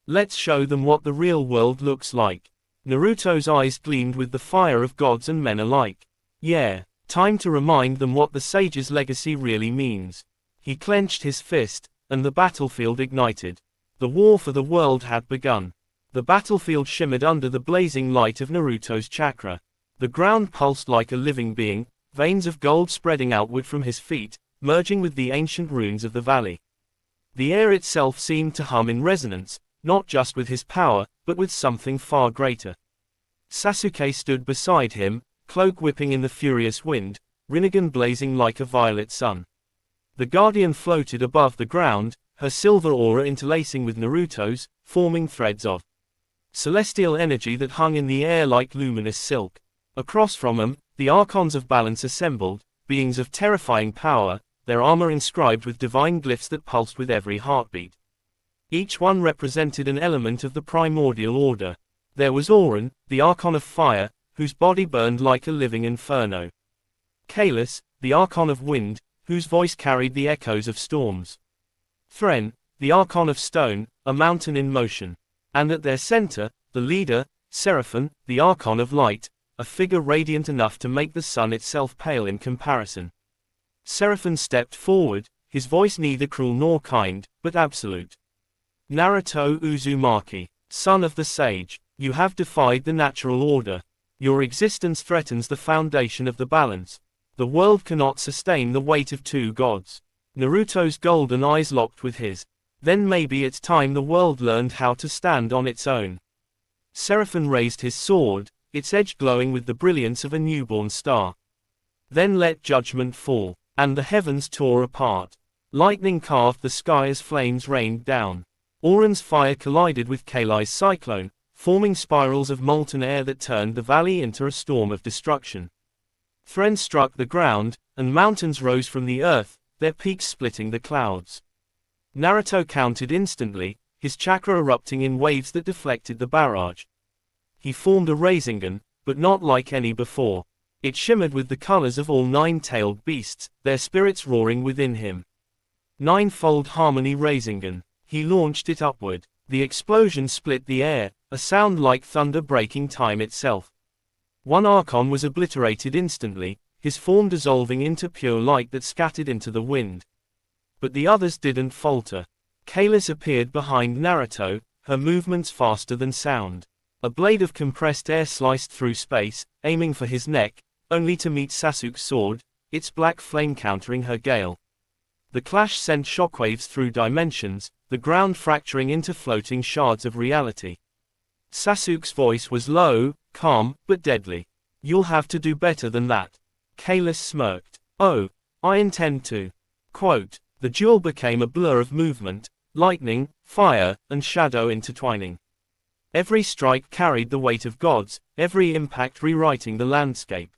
let's show them what the real world looks like. Naruto's eyes gleamed with the fire of gods and men alike. Yeah, time to remind them what the sage's legacy really means. He clenched his fist, and the battlefield ignited. The war for the world had begun. The battlefield shimmered under the blazing light of Naruto's chakra. The ground pulsed like a living being, veins of gold spreading outward from his feet, merging with the ancient runes of the valley. The air itself seemed to hum in resonance, not just with his power, but with something far greater. Sasuke stood beside him, cloak whipping in the furious wind, Rinnegan blazing like a violet sun. The Guardian floated above the ground, her silver aura interlacing with Naruto's, forming threads of celestial energy that hung in the air like luminous silk. Across from them, the Archons of Balance assembled, beings of terrifying power, their armor inscribed with divine glyphs that pulsed with every heartbeat. Each one represented an element of the primordial order. There was Auron, the Archon of Fire, whose body burned like a living inferno. Kalis, the Archon of Wind, whose voice carried the echoes of storms. Thren, the Archon of Stone, a mountain in motion. And at their center, the leader, Seraphon, the Archon of Light, a figure radiant enough to make the sun itself pale in comparison. Seraphon stepped forward, his voice neither cruel nor kind, but absolute. Naruto Uzumaki, son of the sage, you have defied the natural order. Your existence threatens the foundation of the balance. The world cannot sustain the weight of two gods. Naruto's golden eyes locked with his. Then maybe it's time the world learned how to stand on its own. Seraphon raised his sword, its edge glowing with the brilliance of a newborn star. Then let judgment fall, and the heavens tore apart. Lightning carved the sky as flames rained down. Auron's fire collided with Kali's cyclone, forming spirals of molten air that turned the valley into a storm of destruction. Thren struck the ground, and mountains rose from the earth, their peaks splitting the clouds. Naruto countered instantly, his chakra erupting in waves that deflected the barrage. He formed a Rasengan, but not like any before. It shimmered with the colors of all nine-tailed beasts, their spirits roaring within him. Ninefold Harmony Rasengan. He launched it upward. The explosion split the air, a sound like thunder breaking time itself. One Archon was obliterated instantly, his form dissolving into pure light that scattered into the wind. But the others didn't falter. Kalis appeared behind Naruto, her movements faster than sound. A blade of compressed air sliced through space, aiming for his neck, only to meet Sasuke's sword, its black flame countering her gale. The clash sent shockwaves through dimensions, the ground fracturing into floating shards of reality. Sasuke's voice was low, calm, but deadly. "You'll have to do better than that." Kalis smirked. "Oh, I intend to." Quote, the duel became a blur of movement, lightning, fire, and shadow intertwining. Every strike carried the weight of gods, every impact rewriting the landscape.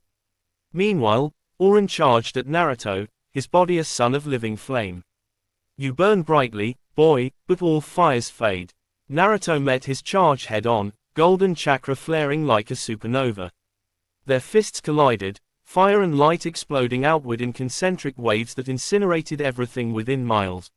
Meanwhile, Oren charged at Naruto, his body a sun of living flame. "You burn brightly, boy, but all fires fade." Naruto met his charge head-on, golden chakra flaring like a supernova. Their fists collided, fire and light exploding outward in concentric waves that incinerated everything within miles.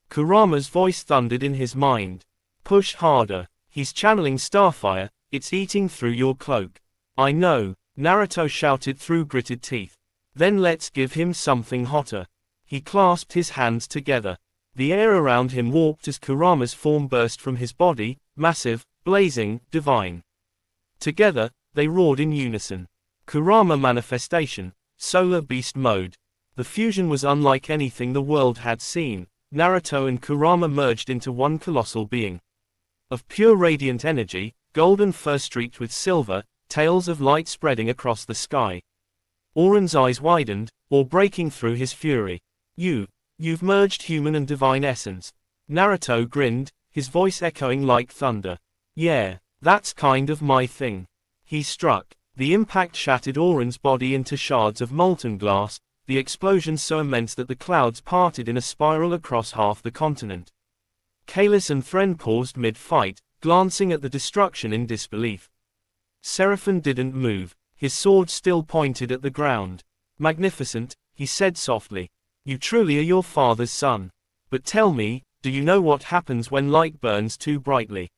Kurama's voice thundered in his mind. "Push harder. He's channeling starfire, it's eating through your cloak." "I know," Naruto shouted through gritted teeth. "Then let's give him something hotter." He clasped his hands together. The air around him warped as Kurama's form burst from his body, massive, blazing, divine. Together, they roared in unison. Kurama manifestation, solar beast mode. The fusion was unlike anything the world had seen. Naruto and Kurama merged into one colossal being. Of pure radiant energy, golden fur streaked with silver, tails of light spreading across the sky. Oren's eyes widened, or breaking through his fury. You've merged human and divine essence." Naruto grinned, his voice echoing like thunder. "Yeah, that's kind of my thing." He struck. The impact shattered Oren's body into shards of molten glass, the explosion so immense that the clouds parted in a spiral across half the continent. Kalis and Thren paused mid-fight, glancing at the destruction in disbelief. Seraphon didn't move, his sword still pointed at the ground. "Magnificent," he said softly. "You truly are your father's son. But tell me, do you know what happens when light burns too brightly?"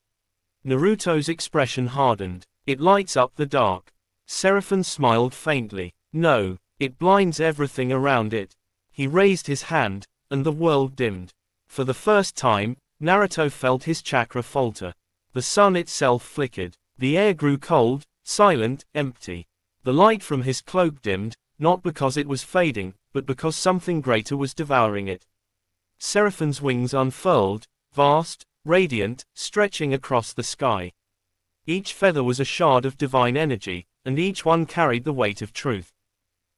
Naruto's expression hardened. "It lights up the dark." Seraphon smiled faintly. "No, it blinds everything around it." He raised his hand, and the world dimmed. For the first time, Naruto felt his chakra falter. The sun itself flickered. The air grew cold, silent, empty. The light from his cloak dimmed, not because it was fading, but because something greater was devouring it. Seraphon's wings unfurled, vast, radiant, stretching across the sky. Each feather was a shard of divine energy, and each one carried the weight of truth.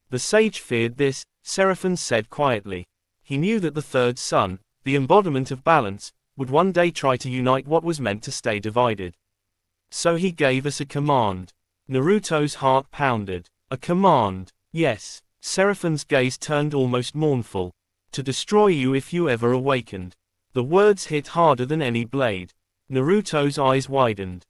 The sage feared this, Seraphon said quietly. He knew that the third sun, the embodiment of balance, would one day try to unite what was meant to stay divided. "So he gave us a command." Naruto's heart pounded. "A command?" "Yes." Seraphon's gaze turned almost mournful. "To destroy you if you ever awakened." The words hit harder than any blade. Naruto's eyes widened.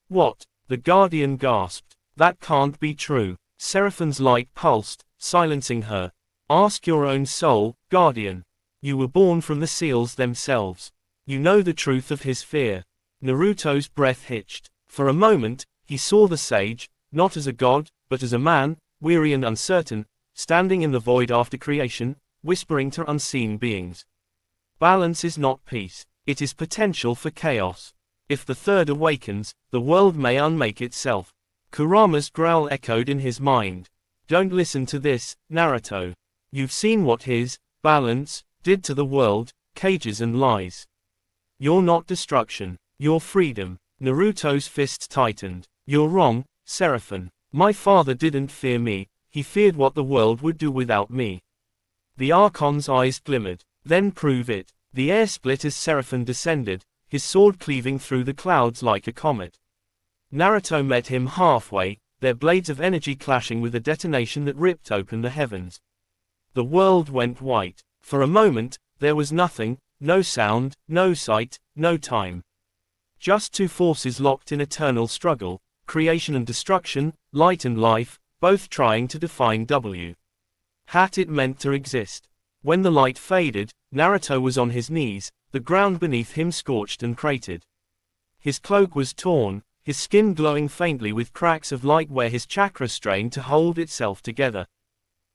What?" The Guardian gasped. "That can't be true." Seraphon's light pulsed, silencing her. "Ask your own soul, Guardian. You were born from the seals themselves. You know the truth of his fear." Naruto's breath hitched. For a moment, he saw the sage, not as a god, but as a man, weary and uncertain, standing in the void after creation, whispering to unseen beings. "Balance is not peace. It is potential for chaos. If the third awakens, the world may unmake itself." Kurama's growl echoed in his mind. "Don't listen to this, Naruto. You've seen what his balance did to the world, cages and lies. You're not destruction, you're freedom." Naruto's fists tightened. "You're wrong, Seraphon. My father didn't fear me, he feared what the world would do without me." The Archon's eyes glimmered. "Then prove it." The air split as Seraphon descended, his sword cleaving through the clouds like a comet. Naruto met him halfway, their blades of energy clashing with a detonation that ripped open the heavens. The world went white. For a moment, there was nothing, no sound, no sight, no time. Just two forces locked in eternal struggle, creation and destruction, light and life, both trying to define what it meant to exist. When the light faded, Naruto was on his knees, the ground beneath him scorched and cratered. His cloak was torn, his skin glowing faintly with cracks of light where his chakra strained to hold itself together.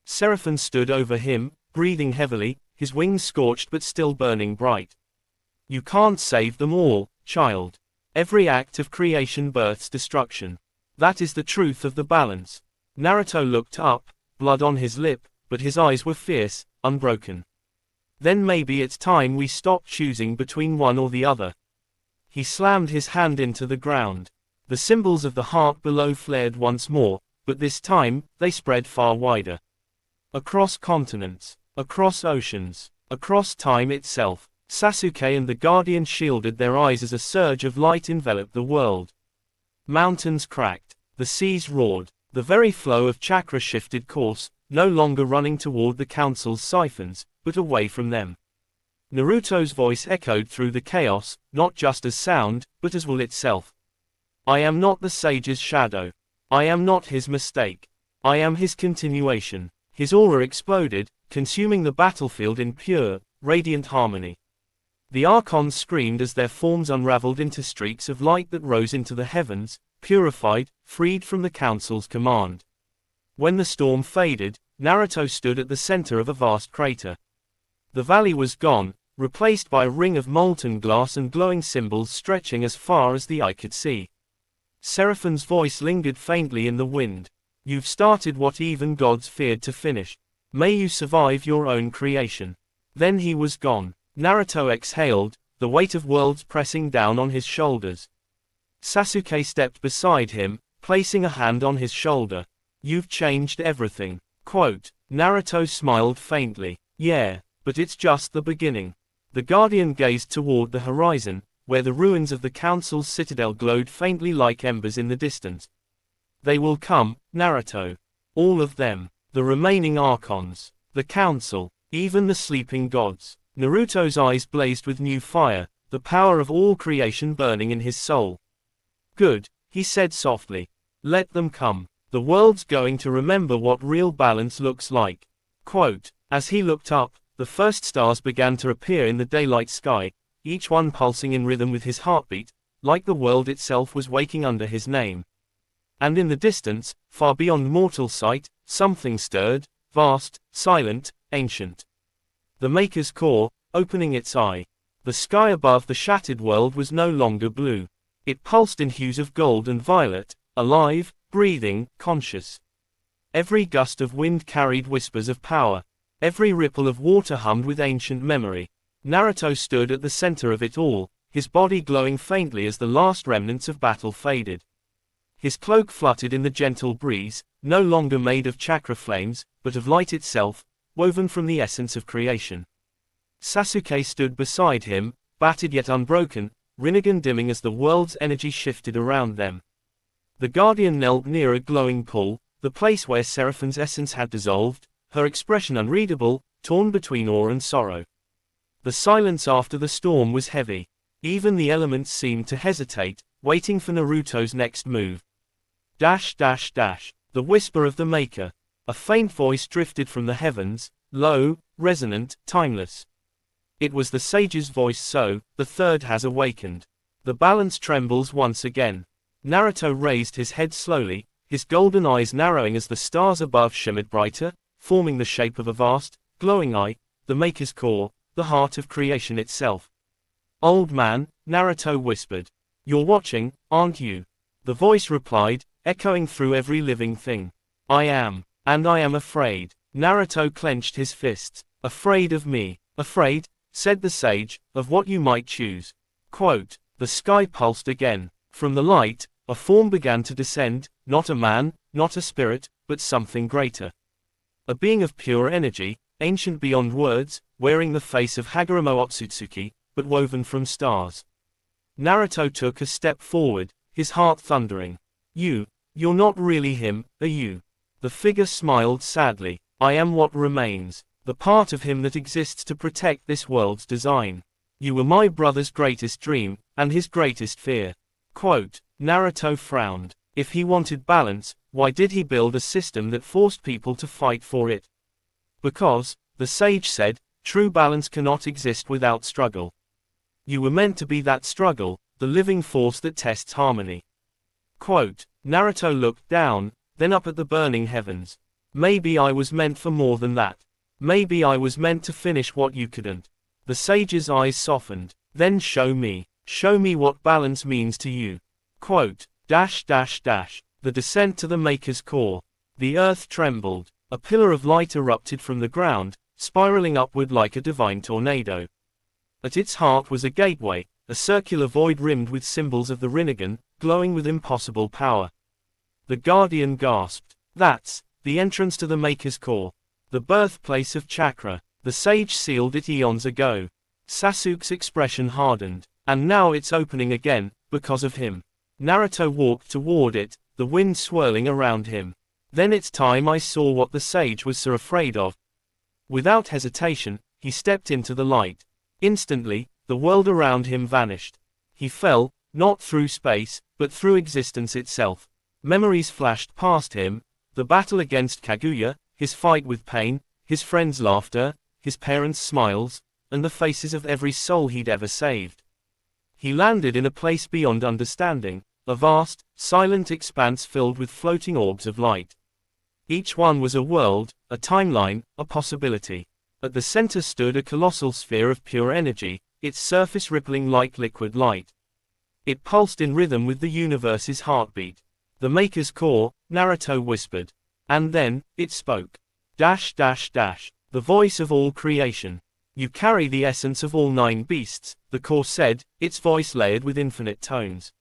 Seraphon stood over him, breathing heavily, his wings scorched but still burning bright. "You can't save them all, child. Every act of creation births destruction. That is the truth of the balance." Naruto looked up, blood on his lip, but his eyes were fierce, unbroken. Then maybe it's time we stop choosing between one or the other. He slammed his hand into the ground. The symbols of the heart below flared once more, but this time, they spread far wider. Across continents, across oceans, across time itself, Sasuke and the Guardian shielded their eyes as a surge of light enveloped the world. Mountains cracked, the seas roared, the very flow of chakra shifted course, no longer running toward the council's siphons, but away from them. Naruto's voice echoed through the chaos, not just as sound, but as will itself. I am not the sage's shadow. I am not his mistake. I am his continuation. His aura exploded, consuming the battlefield in pure, radiant harmony. The Archons screamed as their forms unraveled into streaks of light that rose into the heavens, purified, freed from the council's command. When the storm faded, Naruto stood at the center of a vast crater. The valley was gone, replaced by a ring of molten glass and glowing symbols stretching as far as the eye could see. Seraphine's voice lingered faintly in the wind. You've started what even gods feared to finish. May you survive your own creation. Then he was gone. Naruto exhaled, the weight of worlds pressing down on his shoulders. Sasuke stepped beside him, placing a hand on his shoulder. You've changed everything. Quote. Naruto smiled faintly. Yeah, but it's just the beginning. The Guardian gazed toward the horizon, where the ruins of the council's citadel glowed faintly like embers in the distance. They will come, Naruto. All of them. The remaining Archons. The council. Even the sleeping gods. Naruto's eyes blazed with new fire, the power of all creation burning in his soul. Good, he said softly. Let them come. The world's going to remember what real balance looks like. Quote. As he looked up, the first stars began to appear in the daylight sky, each one pulsing in rhythm with his heartbeat, like the world itself was waking under his name. And in the distance, far beyond mortal sight, something stirred, vast, silent, ancient. The Maker's core, opening its eye. The sky above the shattered world was no longer blue. It pulsed in hues of gold and violet, alive, breathing, conscious. Every gust of wind carried whispers of power. Every ripple of water hummed with ancient memory. Naruto stood at the center of it all, his body glowing faintly as the last remnants of battle faded. His cloak fluttered in the gentle breeze, no longer made of chakra flames, but of light itself, woven from the essence of creation. Sasuke stood beside him, battered yet unbroken, Rinnegan dimming as the world's energy shifted around them. The Guardian knelt near a glowing pool, the place where Seraphine's essence had dissolved, her expression unreadable, torn between awe and sorrow. The silence after the storm was heavy. Even the elements seemed to hesitate, waiting for Naruto's next move. Dash dash dash. The whisper of the Maker. A faint voice drifted from the heavens, low, resonant, timeless. It was the sage's voice. So, the third has awakened. The balance trembles once again. Naruto raised his head slowly, his golden eyes narrowing as the stars above shimmered brighter, forming the shape of a vast, glowing eye, the Maker's core, the heart of creation itself. Old man, Naruto whispered. You're watching, aren't you? The voice replied, echoing through every living thing. I am, and I am afraid. Naruto clenched his fists. Afraid of me? Afraid, said the sage, of what you might choose. Quote. The sky pulsed again. From the light, a form began to descend, not a man, not a spirit, but something greater. A being of pure energy, ancient beyond words, wearing the face of Hagoromo Otsutsuki, but woven from stars. Naruto took a step forward, his heart thundering. You're not really him, are you? The figure smiled sadly. I am what remains, the part of him that exists to protect this world's design. You were my brother's greatest dream, and his greatest fear. Quote. Naruto frowned. If he wanted balance, why did he build a system that forced people to fight for it? Because, the sage said, true balance cannot exist without struggle. You were meant to be that struggle, the living force that tests harmony. Quote. Naruto looked down, then up at the burning heavens. Maybe I was meant for more than that. Maybe I was meant to finish what you couldn't. The sage's eyes softened. Then show me what balance means to you. Quote. Dash dash dash. The descent to the Maker's core. The earth trembled. A pillar of light erupted from the ground, spiraling upward like a divine tornado. At its heart was a gateway, a circular void rimmed with symbols of the Rinnegan, glowing with impossible power. The Guardian gasped. That's the entrance to the Maker's Core. The birthplace of chakra. The sage sealed it eons ago. Sasuke's expression hardened. And now it's opening again, because of him. Naruto walked toward it, the wind swirling around him. Then it's time I saw what the sage was so afraid of. Without hesitation, he stepped into the light. Instantly, the world around him vanished. He fell, not through space, but through existence itself. Memories flashed past him, the battle against Kaguya, his fight with pain, his friends' laughter, his parents' smiles, and the faces of every soul he'd ever saved. He landed in a place beyond understanding, a vast, silent expanse filled with floating orbs of light. Each one was a world, a timeline, a possibility. At the center stood a colossal sphere of pure energy, its surface rippling like liquid light. It pulsed in rhythm with the universe's heartbeat. The Maker's Core, Naruto whispered. And then, it spoke. The voice of all creation. You carry the essence of all 9 beasts, the core said, its voice layered with infinite tones.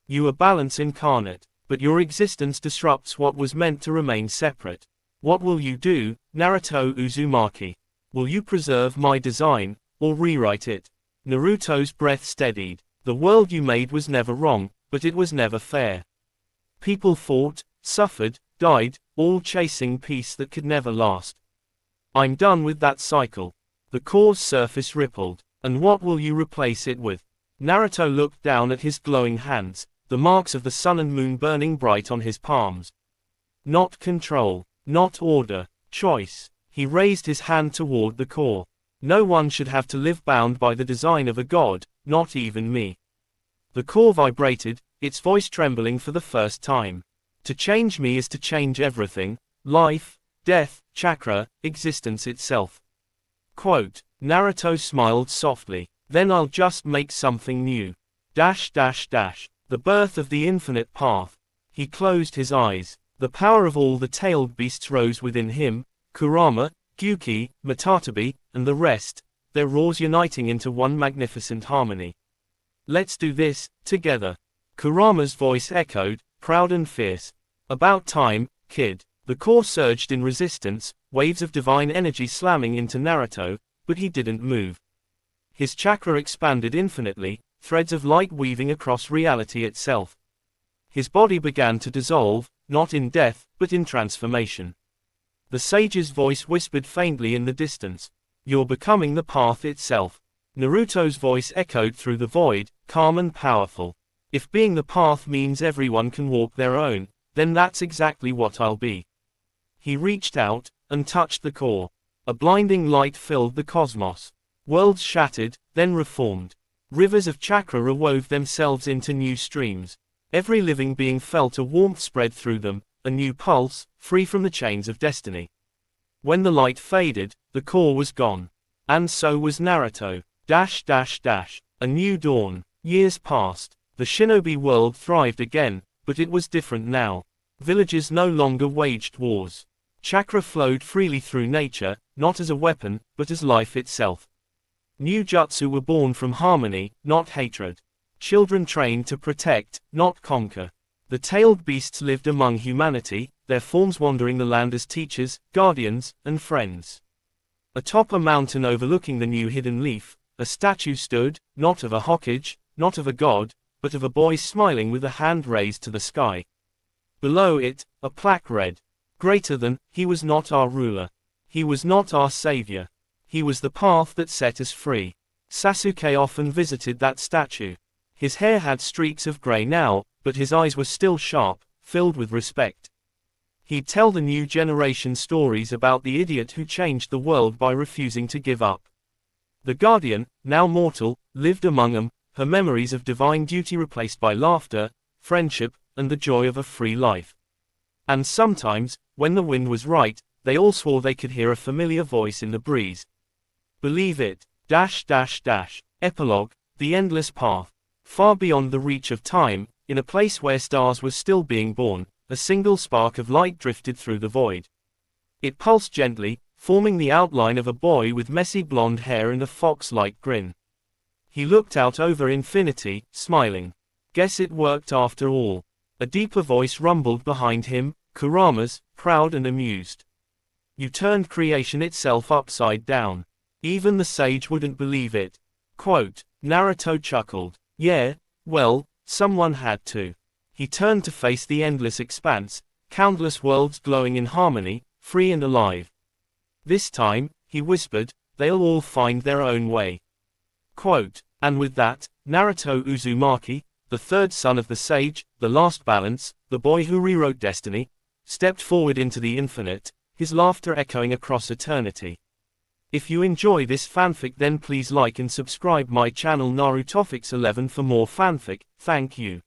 You are balance incarnate, but your existence disrupts what was meant to remain separate. What will you do, Naruto Uzumaki? Will you preserve my design, or rewrite it? Naruto's breath steadied. The world you made was never wrong, but it was never fair. People fought, suffered, died, all chasing peace that could never last. I'm done with that cycle. The core's surface rippled. And what will you replace it with? Naruto looked down at his glowing hands, the marks of the sun and moon burning bright on his palms. Not control, not order, choice. He raised his hand toward the core. No one should have to live bound by the design of a god, not even me. The core vibrated, its voice trembling for the first time. To change me is to change everything, life, death, chakra, existence itself. Quote, Naruto smiled softly. Then I'll just make something new. The birth of the infinite path. He closed his eyes. The power of all the tailed beasts rose within him, Kurama, Gyuki, Matatabi, and the rest, their roars uniting into one magnificent harmony. Let's do this, together. Kurama's voice echoed, proud and fierce. About time, kid. The core surged in resistance, waves of divine energy slamming into Naruto, but he didn't move. His chakra expanded infinitely, threads of light weaving across reality itself. His body began to dissolve, not in death, but in transformation. The sage's voice whispered faintly in the distance. You're becoming the path itself. Naruto's voice echoed through the void, calm and powerful. If being the path means everyone can walk their own, then that's exactly what I'll be. He reached out, and touched the core. A blinding light filled the cosmos. Worlds shattered, then reformed. Rivers of chakra rewove themselves into new streams. Every living being felt a warmth spread through them, a new pulse, free from the chains of destiny. When the light faded, the core was gone. And so was Naruto. A new dawn. Years passed. The shinobi world thrived again, but it was different now. Villages no longer waged wars. Chakra flowed freely through nature, not as a weapon, but as life itself. New jutsu were born from harmony, not hatred. Children trained to protect, not conquer. The tailed beasts lived among humanity, their forms wandering the land as teachers, guardians, and friends. Atop a mountain overlooking the new hidden leaf, a statue stood, not of a Hokage, not of a god, but of a boy smiling with a hand raised to the sky. Below it, a plaque read, "Greater than, he was not our ruler. He was not our savior. He was the path that set us free." Sasuke often visited that statue. His hair had streaks of gray now, but his eyes were still sharp, filled with respect. He'd tell the new generation stories about the idiot who changed the world by refusing to give up. The Guardian, now mortal, lived among them, her memories of divine duty replaced by laughter, friendship, and the joy of a free life. And sometimes, when the wind was right, they all swore they could hear a familiar voice in the breeze. Believe it. Epilogue, the endless path. Far beyond the reach of time, in a place where stars were still being born, a single spark of light drifted through the void. It pulsed gently, forming the outline of a boy with messy blonde hair and a fox-like grin. He looked out over infinity, smiling. Guess it worked after all. A deeper voice rumbled behind him, Kurama's, proud and amused. You turned creation itself upside down. Even the sage wouldn't believe it. Quote, Naruto chuckled. Yeah, well, someone had to. He turned to face the endless expanse, countless worlds glowing in harmony, free and alive. This time, he whispered, they'll all find their own way. Quote, and with that, Naruto Uzumaki, the third son of the sage, the last balance, the boy who rewrote destiny, stepped forward into the infinite, his laughter echoing across eternity. If you enjoy this fanfic, then please like and subscribe my channel Narutofix11 for more fanfic. Thank you.